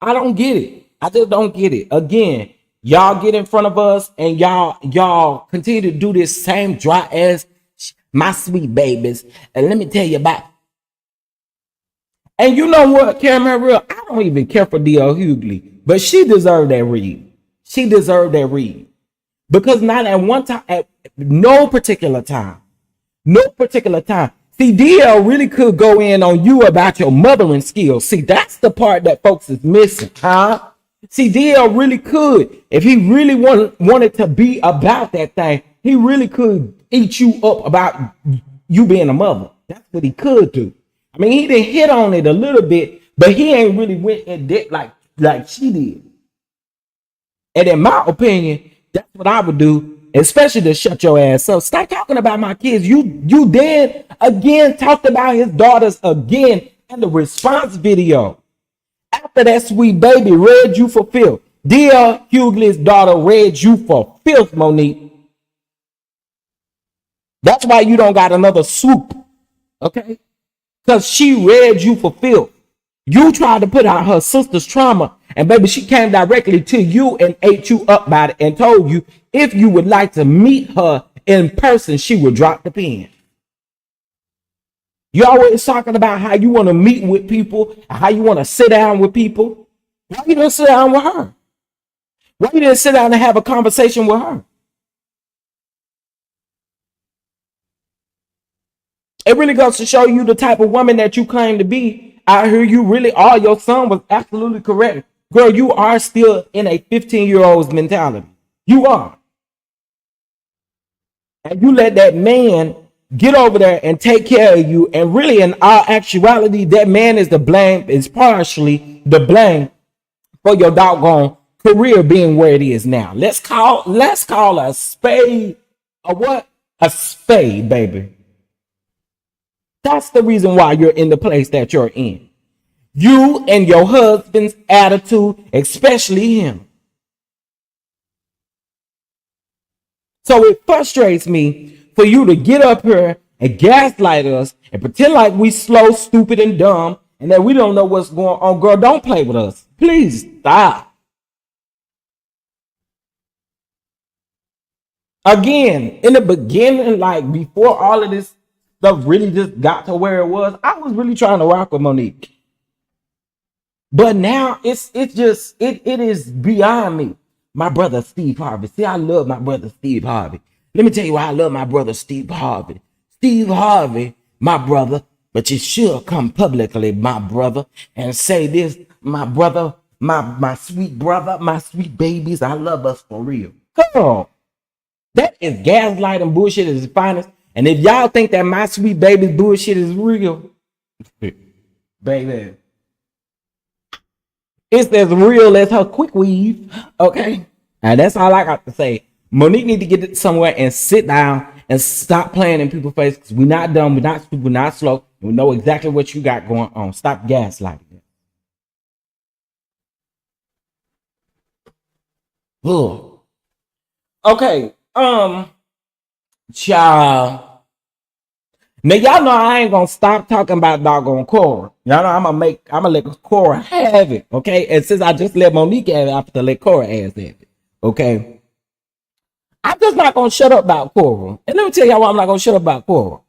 I don't get it. I just don't get it. Again, y'all get in front of us and y'all continue to do this same dry ass, my sweet babies. And let me tell you about. And you know what, Cameron, real, I don't even care for D.L. Hughley, but she deserved that read. She deserved that read. Because not at one time, at no particular time, see, DL really could go in on you about your mothering skills. See, that's the part that folks is missing, huh? See, DL really could. If he really wanted to be about that thing, he really could eat you up about you being a mother. That's what he could do. I mean, he didn't hit on it a little bit, but he ain't really went in depth like she did. And in my opinion, that's what I would do, especially to shut your ass up. Stop talking about my kids. You then again talked about his daughters again in the response video. After that sweet baby read you for filth. Dear Hughley's daughter read you for filth, Monique. That's why you don't got another swoop. Okay? Because she read you for filth. You tried to put out her sister's trauma, and baby, she came directly to you and ate you up by it and told you if you would like to meet her in person, she would drop the pen. You always talking about how you want to meet with people, how you want to sit down with people. Why you didn't sit down with her? Why you didn't sit down and have a conversation with her? It really goes to show you the type of woman that you claim to be out here. You really are. Your son was absolutely correct girl, you are still in a 15-year-old's mentality. You are. And you let that man get over there and take care of you. And really, in all actuality, that man is partially the blame for your doggone career being where it is now. Let's call a spade a what? A spade, baby. That's the reason why you're in the place that you're in. You and your husband's attitude, especially him. So it frustrates me for you to get up here and gaslight us and pretend like we slow, stupid, and dumb and that we don't know what's going on. Girl, don't play with us. Please stop. Again, in the beginning, like before all of this stuff really just got to where it was, I was really trying to rock with Monique. But now it is beyond me. My brother Steve Harvey. See, I love my brother Steve Harvey. Let me tell you why I love my brother Steve Harvey. Steve Harvey, my brother, but you should come publicly, my brother, and say this, my brother, my sweet brother, my sweet babies, I love us for real. Girl, that is gaslighting bullshit at its finest. And if y'all think that my sweet baby's bullshit is real, baby, it's as real as her quick weave, okay? And that's all I got to say. Monique need to get somewhere and sit down and stop playing in people's face because we're not dumb, we're not stupid, we're not slow. We know exactly what you got going on. Stop gaslighting. Ugh. Okay, child. Now y'all know I ain't gonna stop talking about doggone Cora. Y'all know I'm gonna let Cora have it, okay? And since I just let Monique have it, I have to let Cora have it, okay? I'm just not gonna shut up about Cora. And let me tell y'all why I'm not gonna shut up about Cora.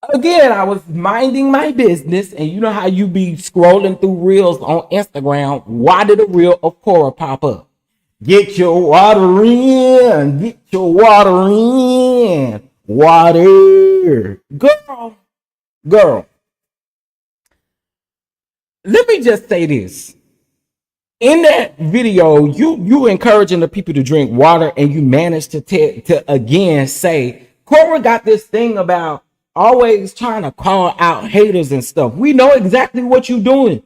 Again, I was minding my business, and you know how you be scrolling through reels on Instagram. Why did a reel of Cora pop up? Get your water in, get your water in. Water. Girl. Let me just say this. In that video, you encouraging the people to drink water, and you managed to again say, Cora got this thing about always trying to call out haters and stuff. We know exactly what you're doing.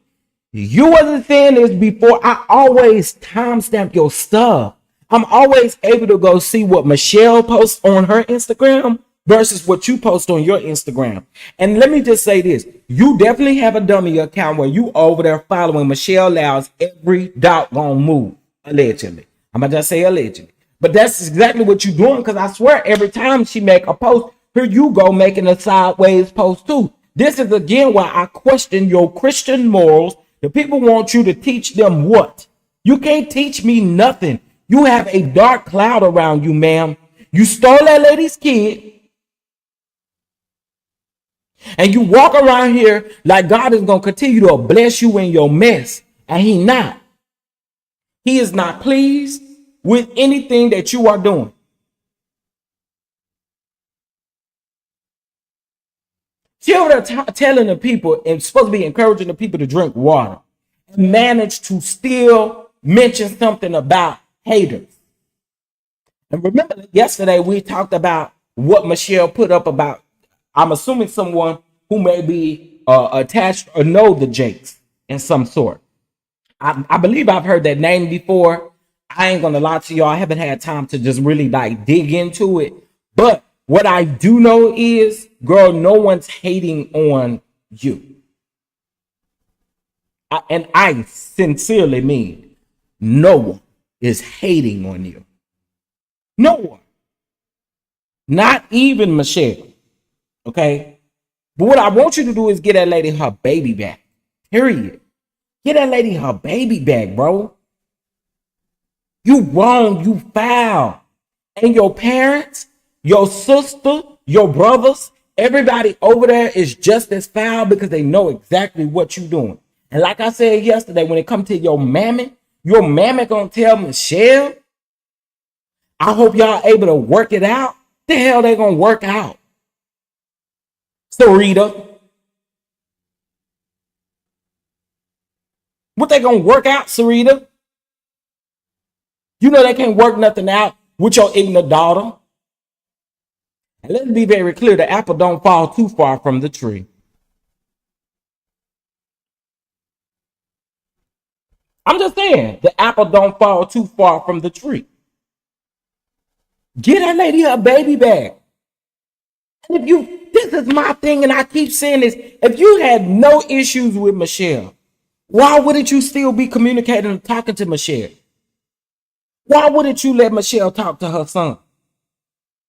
You wasn't saying this before. I always timestamp your stuff. I'm always able to go see what Michelle posts on her Instagram versus what you post on your Instagram. And let me just say this. You definitely have a dummy account where you over there following Michelle Lau's every doggone move. Allegedly. I'm going to just say allegedly. But that's exactly what you're doing, because I swear every time she make a post, here you go making a sideways post too. This is again why I question your Christian morals. The people want you to teach them what? You can't teach me nothing. You have a dark cloud around you, ma'am. You stole that lady's kid. And you walk around here like God is going to continue to bless you in your mess. And he not. He is not pleased with anything that you are doing. She over there telling the people and supposed to be encouraging the people to drink water. And manage to still mention something about haters. And remember yesterday we talked about what Michelle put up about, I'm assuming someone who may be attached or know the Jakes in some sort. I believe I've heard that name before. I ain't gonna lie to y'all. I haven't had time to just really like dig into it. But what I do know is, girl, no one's hating on you. And I sincerely mean, no one is hating on you. No one. Not even Michelle. Okay? But what I want you to do is get that lady her baby back. Period. Get that lady her baby back, bro. You wrong, you foul. And your parents, your sister, your brothers, everybody over there is just as foul because they know exactly what you're doing. And like I said yesterday, when it comes to your mammy gonna tell Michelle, I hope y'all able to work it out. The hell they gonna work out? Sarita. What they gonna work out, Sarita? You know they can't work nothing out with your ignorant daughter. And let's be very clear, the apple don't fall too far from the tree. I'm just saying, the apple don't fall too far from the tree. Get that lady her baby back. And if you, this is my thing, and I keep saying this, if you had no issues with Michelle, why wouldn't you still be communicating and talking to Michelle? Why wouldn't you let Michelle talk to her son?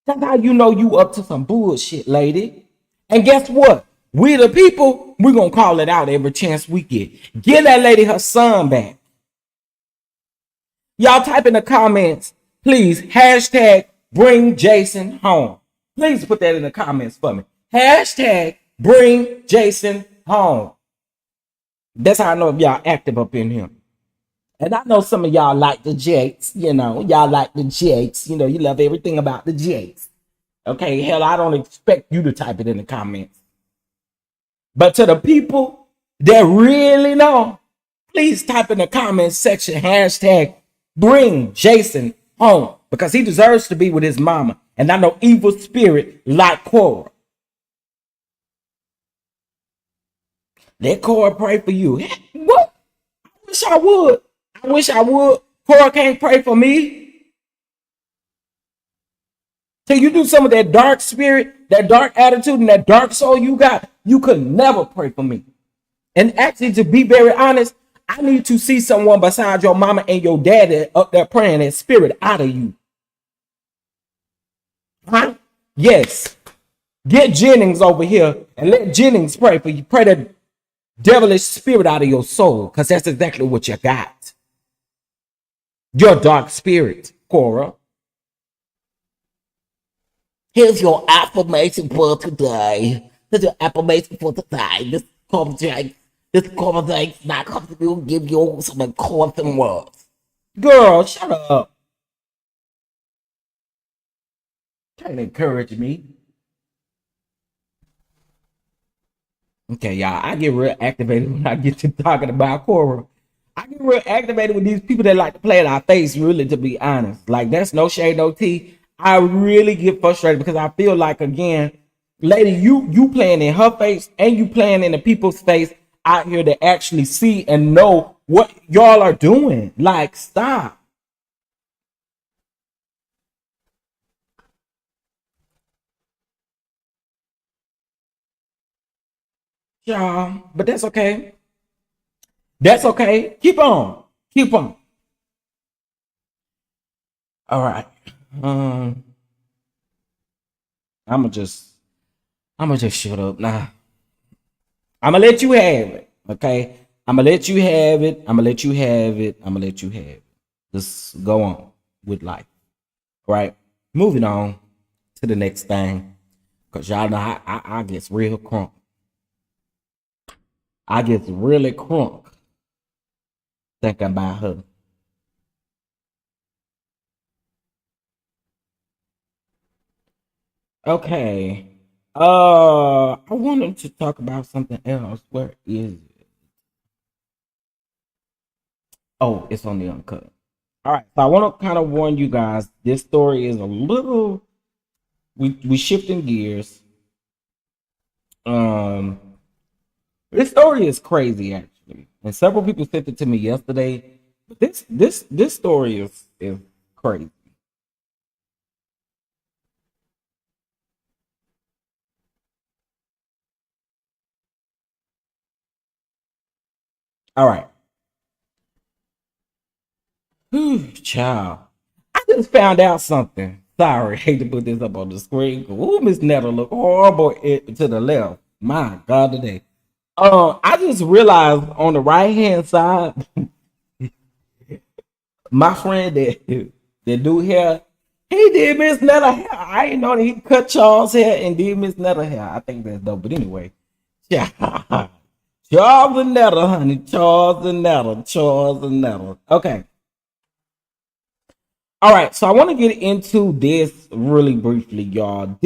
That's how you know you up to some bullshit, lady. And guess what? We the people, we're going to call it out every chance we get. Get that lady her son back. Y'all type in the comments, please, hashtag bring Jason home. Please put that in the comments for me. Hashtag bring Jason home. That's how I know if y'all active up in here. And I know some of y'all like the Jakes, you know. Y'all like the Jakes. You know, you love everything about the Jakes. Okay, hell, I don't expect you to type it in the comments. But to the people that really know, please type in the comments section, hashtag bring Jason home. Because he deserves to be with his mama. And I know evil spirit like Cora. Let Cora pray for you. What? I wish I would. I wish I would. Cora can't pray for me. Till you do some of that dark spirit, that dark attitude, and that dark soul you got, you could never pray for me. And actually, to be very honest, I need to see someone besides your mama and your daddy up there praying that spirit out of you. Huh? Yes. Get Jennings over here and let Jennings pray for you. Pray that devilish spirit out of your soul, because that's exactly what you got. Your dark spirit, Cora. Here's your affirmation for today. Here's your affirmation for today. This conversation's not coming to give you some encouraging words. Girl, shut up. Can't encourage me. Okay, y'all, I get real activated when I get to talking about Cora. I get real activated with these people that like to play in our face, really, to be honest. Like, that's no shade, no tea. I really get frustrated because I feel like, again, lady, you playing in her face and you playing in the people's face out here that actually see and know what y'all are doing. Like, stop. Y'all, but that's okay. That's okay. Keep on. Keep on. All right. I'ma just shut up now. I'ma let you have it. Okay. I'ma let you have it. I'ma let you have it. I'ma let you have it. Just go on with life. Right. Moving on to the next thing. Cause y'all know I get real crunk. I get really crunk thinking about her. Okay. I wanted to talk about something else. Where is it? Oh, it's on the uncut. All right. So I want to kind of warn you guys. This story is a little. We shifting gears. Um, this story is crazy actually, and several people sent it to me yesterday. But this story is crazy. All right. Whew, child. I just found out something. Sorry, hate to put this up on the screen. Ooh, Miss Netta look horrible to the left. My God, today. I just realized on the right hand side, my friend that do hair, he did Miss Netta hair. I didn't know that he cut Charles hair and did Miss Netta hair. I think that's dope. But anyway, yeah. Charles and Netta, honey. Charles and Netta. Charles and Netta. Okay. All right, so I want to get into this really briefly, y'all.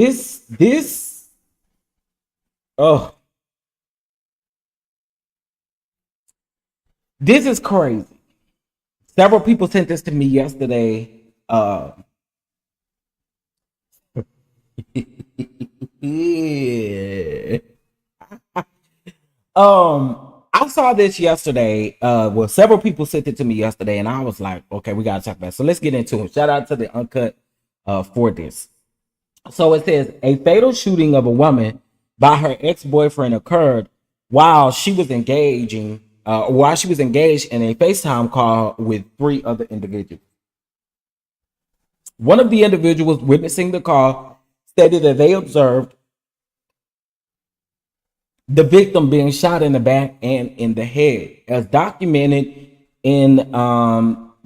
Oh, This is crazy. Several people sent this to me yesterday. Yeah. I saw this yesterday. Well, several people sent it to me yesterday, and I was like, okay, we gotta talk about it. So let's get into it. Shout out to the Uncut for this. So it says a fatal shooting of a woman by her ex-boyfriend occurred while she was engaged in a FaceTime call with 3 other individuals. One of the individuals witnessing the call stated that they observed the victim being shot in the back and in the head, as documented in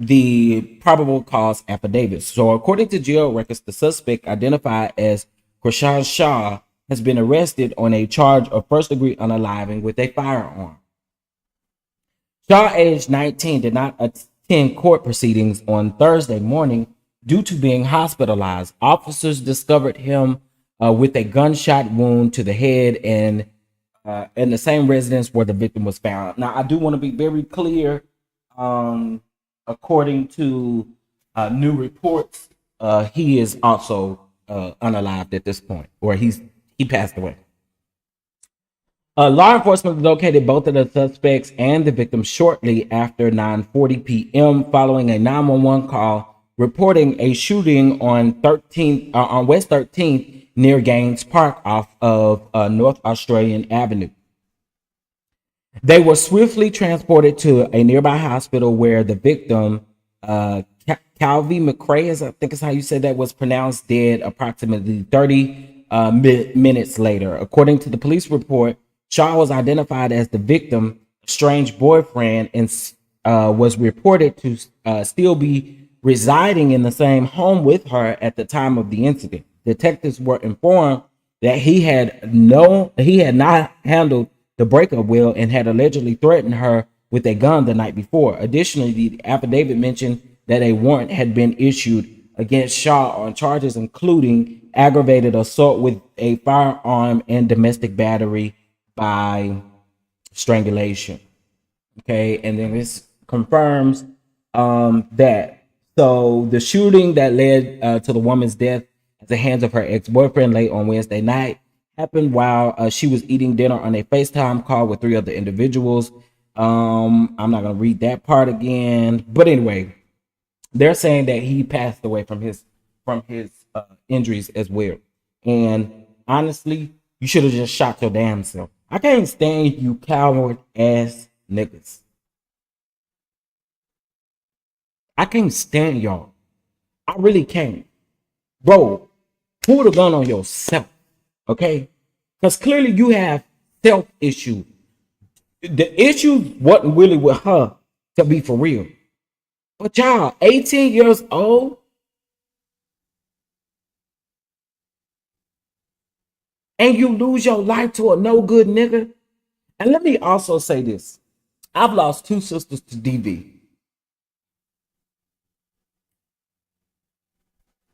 the probable cause affidavit. So, according to jail records, the suspect, identified as Krishan Shah, has been arrested on a charge of first-degree unaliving with a firearm. Shah, aged 19, did not attend court proceedings on Thursday morning due to being hospitalized. Officers discovered him with a gunshot wound to the head and in the same residence where the victim was found. Now, I do want to be very clear. According to new reports, he is also unalived at this point, or he passed away. Law enforcement located both of the suspects and the victim shortly after 9:40 p.m. following a 911 call reporting a shooting on West 13th near Gaines Park off of North Australian Avenue. They were swiftly transported to a nearby hospital where the victim, Calvi McRae, I think is how you said that, was pronounced dead approximately 30 minutes later. According to the police report, Shaw was identified as the victim's estranged boyfriend and was reported to still be residing in the same home with her at the time of the incident. Detectives were informed that he had not handled the breakup well and had allegedly threatened her with a gun the night before. Additionally, the affidavit mentioned that a warrant had been issued against Shaw on charges including aggravated assault with a firearm and domestic battery by strangulation. Okay, and then this confirms that. So the shooting that led to the woman's death at the hands of her ex-boyfriend late on Wednesday night happened while she was eating dinner on a FaceTime call with 3 other individuals. I'm not gonna read that part again, but anyway, they're saying that he passed away from his injuries as well. And honestly, you should have just shot your damn self. I can't stand you coward ass niggas. I can't stand y'all. I really can't. Bro, pull the gun on yourself. Okay? Because clearly you have self issues. The issue wasn't really with her, to be for real. But y'all, 18 years old, and you lose your life to a no good nigga. And let me also say this. I've lost 2 sisters to DV.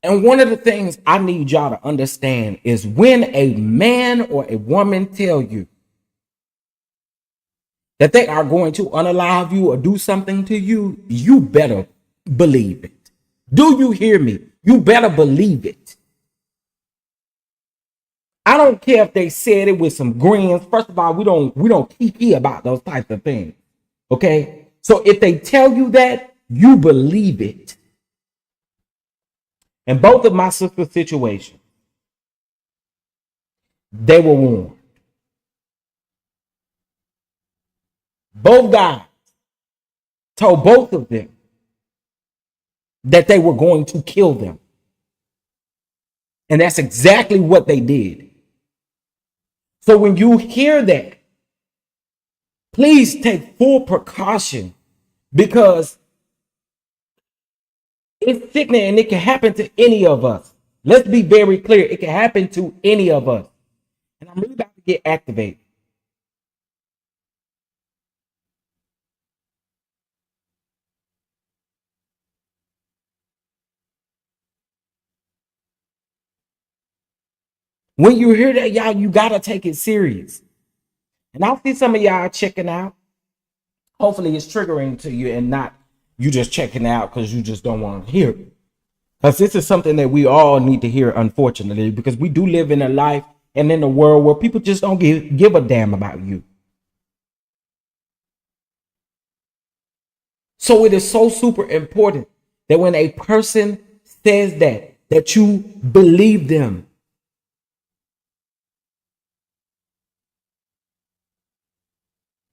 And one of the things I need y'all to understand is when a man or a woman tell you that they are going to unalive you or do something to you, you better believe it. Do you hear me? You better believe it. I don't care if they said it with some grins. First of all, we don't kiki about those types of things. Okay? So if they tell you that, you believe it. In both of my sister's situations, they were warned. Both guys told both of them that they were going to kill them. And that's exactly what they did. So when you hear that, please take full precaution because it's sickening and it can happen to any of us. Let's be very clear. It can happen to any of us. And I'm really about to get activated. When you hear that, y'all, you got to take it serious. And I see some of y'all checking out. Hopefully it's triggering to you and not you just checking out because you just don't want to hear it. Because this is something that we all need to hear, unfortunately, because we do live in a life and in a world where people just don't give a damn about you. So it is so super important that when a person says that you believe them.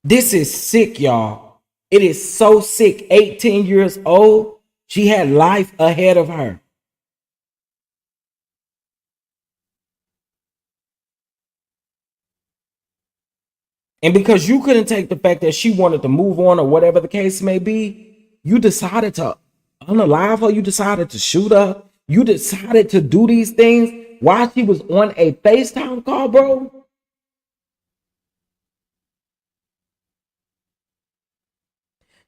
This is sick, y'all. It is so sick. 18 years old. She had life ahead of her. And because you couldn't take the fact that she wanted to move on or whatever the case may be, you decided to unalive her. You decided to shoot her. You decided to do these things while she was on a FaceTime call, bro.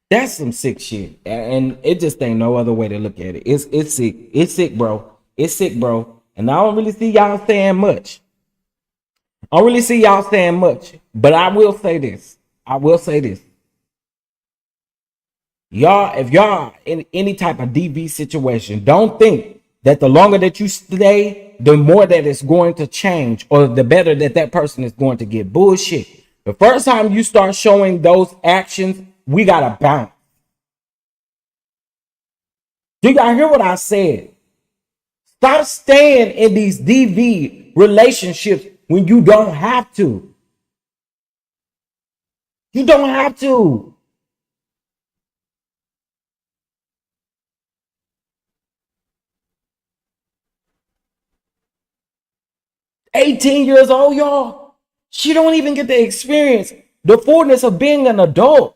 That's some sick shit. And it just ain't no other way to look at it. It's sick. It's sick, bro. It's sick, bro. And I don't really see y'all saying much. I don't really see y'all saying much. But I will say this. I will say this. Y'all, if y'all in any type of DV situation, don't think that the longer that you stay, the more that it's going to change or the better that that person is going to get. Bullshit. The first time you start showing those actions, we got to bounce. Do y'all hear what I said? Stop staying in these DV relationships when you don't have to. You don't have to. "18 years old, y'all. She don't even get to experience the fullness of being an adult.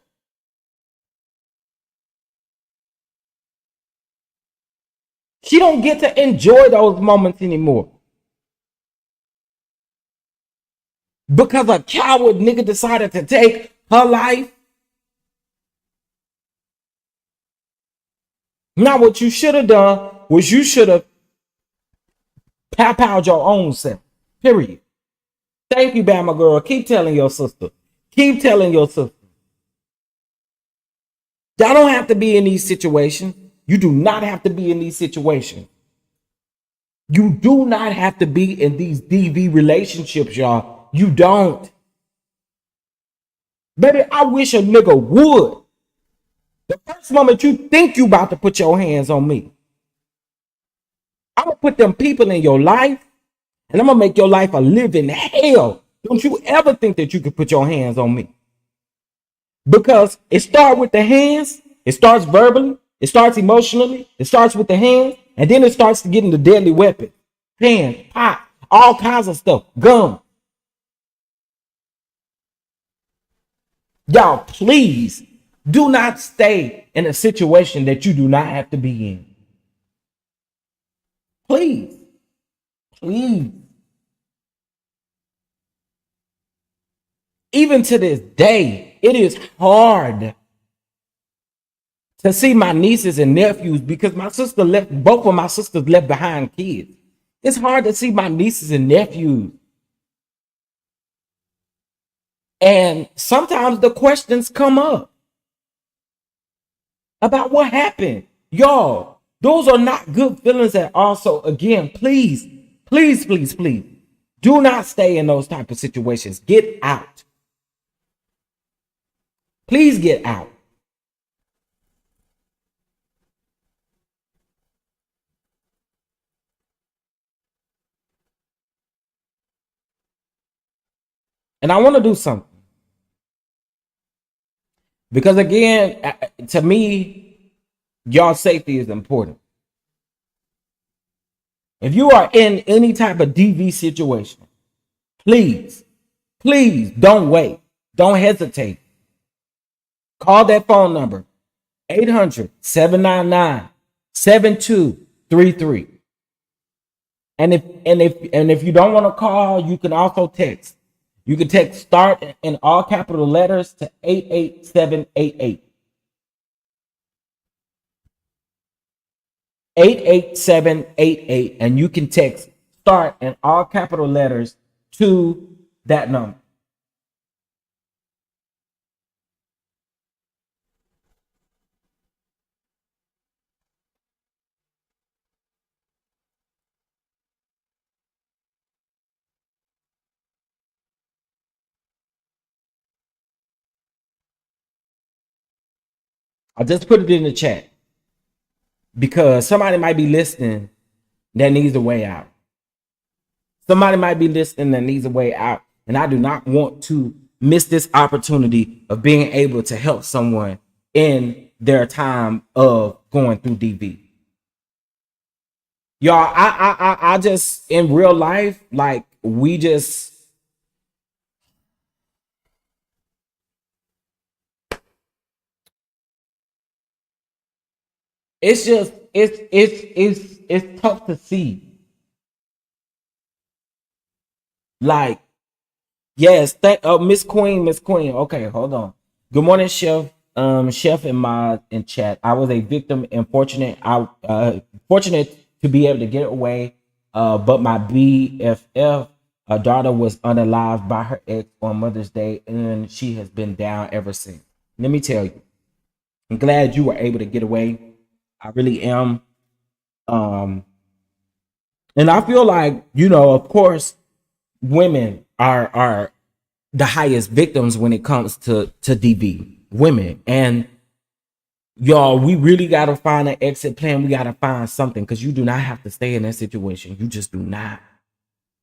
She don't get to enjoy those moments anymore. Because a coward nigga decided to take her life. Now what you should have done was you should have powed your own self. Period. Thank you, Bama girl. Keep telling your sister. Keep telling your sister. Y'all don't have to be in these situations. You do not have to be in these situations. You do not have to be in these DV relationships, y'all. You don't. Baby, I wish a nigga would. The first moment you think you about to put your hands on me, I'm going to put them people in your life and I'm going to make your life a living hell. Don't you ever think that you could put your hands on me. Because it starts with the hands. It starts verbally. It starts emotionally. It starts with the hands. And then it starts to get into deadly weapon. Hands, pot, all kinds of stuff. Gum. Y'all, please do not stay in a situation that you do not have to be in. Please. Please. Even to this day, it is hard to see my nieces and nephews because my sister left, both of my sisters left behind kids. It's hard to see my nieces and nephews. And sometimes the questions come up about what happened. Y'all, those are not good feelings at all. So again, please, please, please, please, do not stay in those type of situations. Get out. Please get out. And I want to do something. Because again, to me, your safety is important. If you are in any type of DV situation, please, please don't wait. Don't hesitate. Call that phone number, 800-799-7233. And if you don't want to call, you can also text. You can text START in all capital letters to 88788. 88788, and you can text START in all capital letters to that number. I just put it in the chat because somebody might be listening that needs a way out. Somebody might be listening that needs a way out. And I do not want to miss this opportunity of being able to help someone in their time of going through DV. Y'all, I just, in real life, like, we just, it's just, it's tough to see. Like, yes, Miss Queen. Okay, hold on. Good morning, Chef. Chef in my in chat. I was a victim and fortunate to be able to get away. But my BFF daughter was unalived by her ex on Mother's Day, and she has been down ever since. Let me tell you, I'm glad you were able to get away. I really am. And I feel like, of course, women are the highest victims when it comes to DV, women. And y'all, we really got to find an exit plan. We got to find something, because you do not have to stay in that situation. You just do not.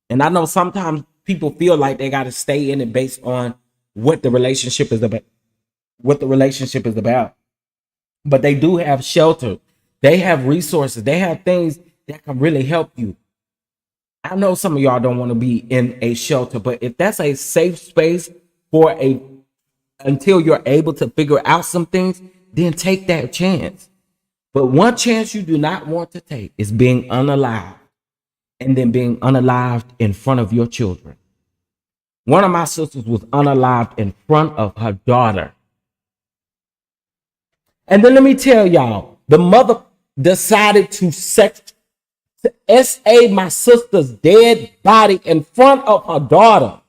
And I know sometimes people feel like they got to stay in it based on what the relationship is about. But they do have shelter. They have resources. They have things that can really help you. I know some of y'all don't want to be in a shelter, but if that's a safe space until you're able to figure out some things, then take that chance. But one chance you do not want to take is being unalived, and then being unalived in front of your children. One of my sisters was unalived in front of her daughter. And then let me tell y'all, the mother decided to SA my sister's dead body in front of her daughter.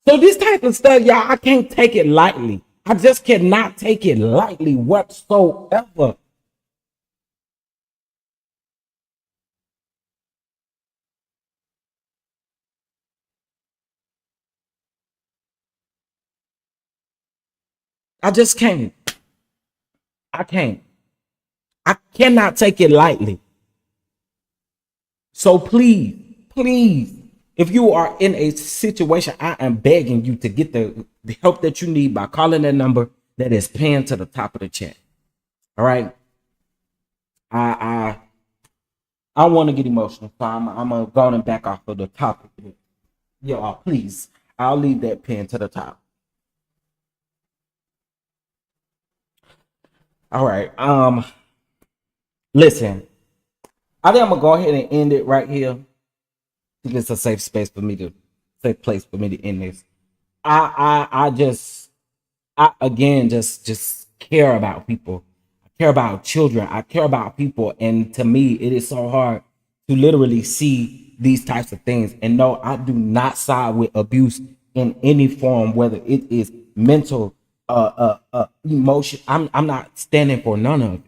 So this type of stuff, y'all, I can't take it lightly. I just cannot take it lightly whatsoever. I just can't. I can't. I cannot take it lightly. So please, if you are in a situation, I am begging you to get the help that you need by calling that number that is pinned to the top of the chat. All right. I want to get emotional, so I'm gonna go and back off of the topic. Y'all, please, I'll leave that pin to the top. All right. Listen, I think I'm gonna go ahead and end it right here. I think it's a safe place for me to end this. I again just care about people. I care about children. I care about people, and to me, it is so hard to literally see these types of things. And no, I do not side with abuse in any form, whether it is mental, emotion. I'm not standing for none of it.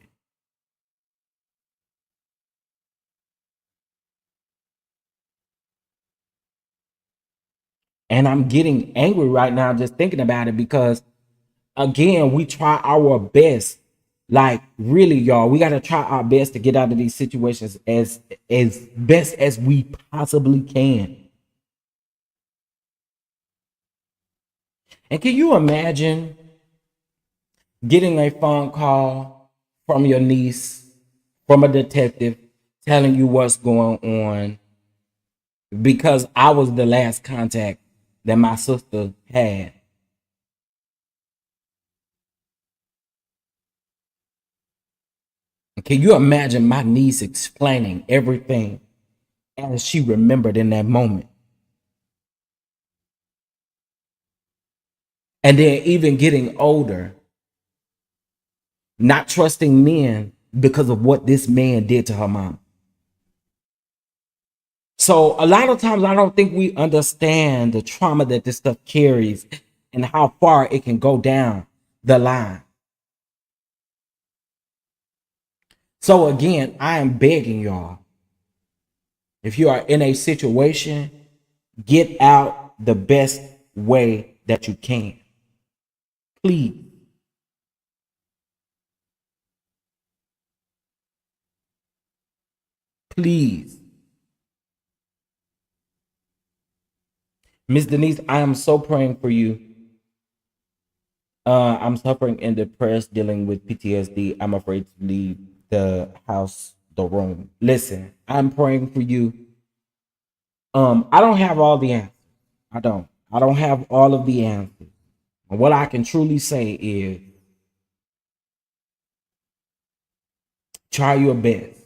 And I'm getting angry right now just thinking about it, because again, we try our best. Like, really, y'all, we got to try our best to get out of these situations as best as we possibly can. And can you imagine getting a phone call from your niece, from a detective, telling you what's going on, because I was the last contact that my sister had? Can you imagine my niece explaining everything as she remembered in that moment? And then even getting older, not trusting men because of what this man did to her mom. So a lot of times I don't think we understand the trauma that this stuff carries and how far it can go down the line. So again, I am begging y'all, if you are in a situation, get out the best way that you can. Please. Please. Miss Denise, I am so praying for you. I'm suffering and depressed, dealing with PTSD. I'm afraid to leave the house, the room. Listen, I'm praying for you. I don't have all the answers. I don't. I don't have all of the answers. And what I can truly say is try your best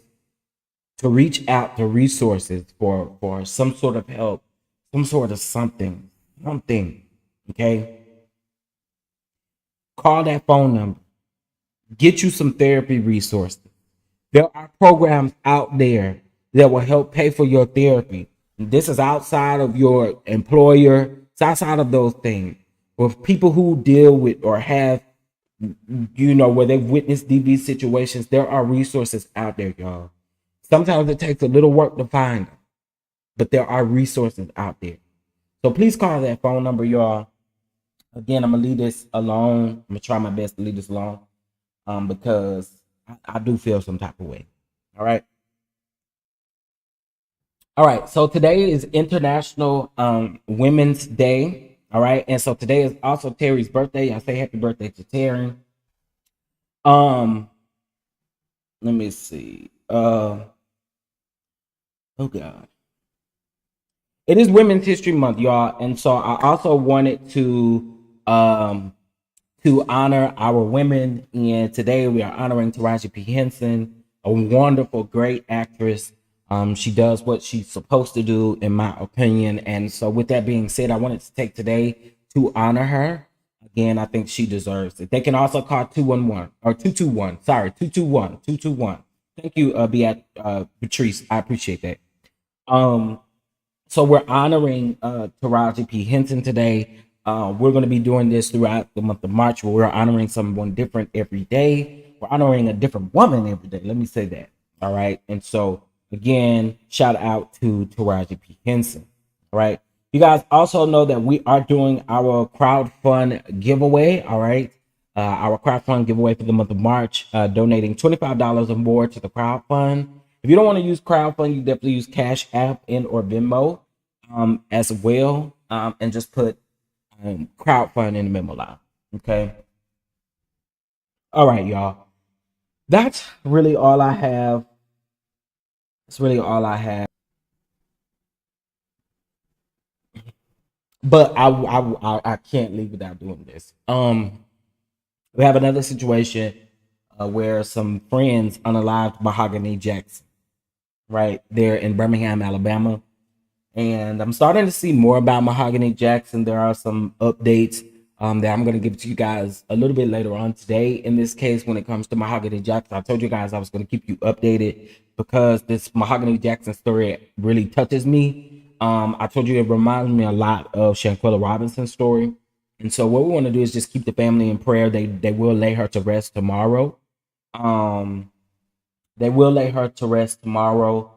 to reach out to resources for some sort of help, some sort of something. Okay? Call that phone number. Get you some therapy resources. There are programs out there that will help pay for your therapy. This is outside of your employer. It's outside of those things. With people who deal with or have, where they've witnessed DV situations, there are resources out there, y'all. Sometimes it takes a little work to find them, but there are resources out there. So please call that phone number, y'all. Again, I'm gonna leave this alone. I'm gonna try my best to leave this alone, because I do feel some type of way. All right. All right. So today is International Women's Day. All right. And so today is also Terry's birthday. I say happy birthday to Terry. Let me see. Oh God. It is Women's History Month, y'all. And so I also wanted to honor our women. And today we are honoring Taraji P. Henson, a wonderful, great actress. She does what she's supposed to do, in my opinion. And so with that being said, I wanted to take today to honor her. Again, I think she deserves it. They can also call 211 or 221. Sorry, 221. Thank you, Patrice. I appreciate that. So we're honoring Taraji P. Henson today. We're going to be doing this throughout the month of March, where we're honoring someone different every day. We're honoring a different woman every day. Let me say that. All right. And so, again, shout out to Taraji P. Henson. All right. You guys also know that we are doing our crowdfund giveaway. All right. Our crowdfund giveaway for the month of March, donating $25 or more to the crowdfund. If you don't want to use crowdfund, you definitely use Cash App and or Venmo as well, and just put crowdfund in the memo line. Okay. All right, y'all. That's really all I have. That's really all I have. But I can't leave without doing this. We have another situation where some friends unalived Mahogany Jackson, right there in Birmingham, Alabama. And I'm starting to see more about Mahogany Jackson. There are some updates that I'm going to give to you guys a little bit later on today. In this case, when it comes to Mahogany Jackson, I told you guys I was going to keep you updated because this Mahogany Jackson story really touches me. I told you it reminds me a lot of Shanquella Robinson's story. And so what we want to do is just keep the family in prayer. They will lay her to rest tomorrow. They will lay her to rest tomorrow.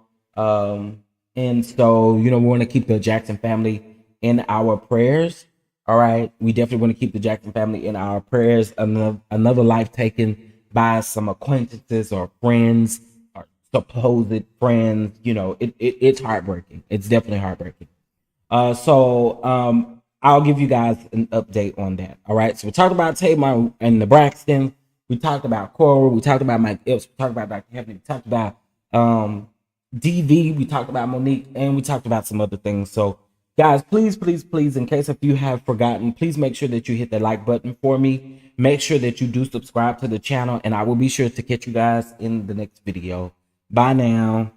And so, we want to keep the Jackson family in our prayers. All right. We definitely want to keep the Jackson family in our prayers. Another life taken by some acquaintances or friends or supposed friends. It's heartbreaking. It's definitely heartbreaking. So I'll give you guys an update on that. All right. So we talked about Tamar and the Braxton. We talked about Cora. We talked about Mike Epps. We talked about Dr. Hefner. We talked about DV. We talked about Monique, and we talked about some other things. So, guys, please, in case if you have forgotten, please make sure that you hit the like button for me. Make sure that you do subscribe to the channel, and I will be sure to catch you guys in the next video. Bye now.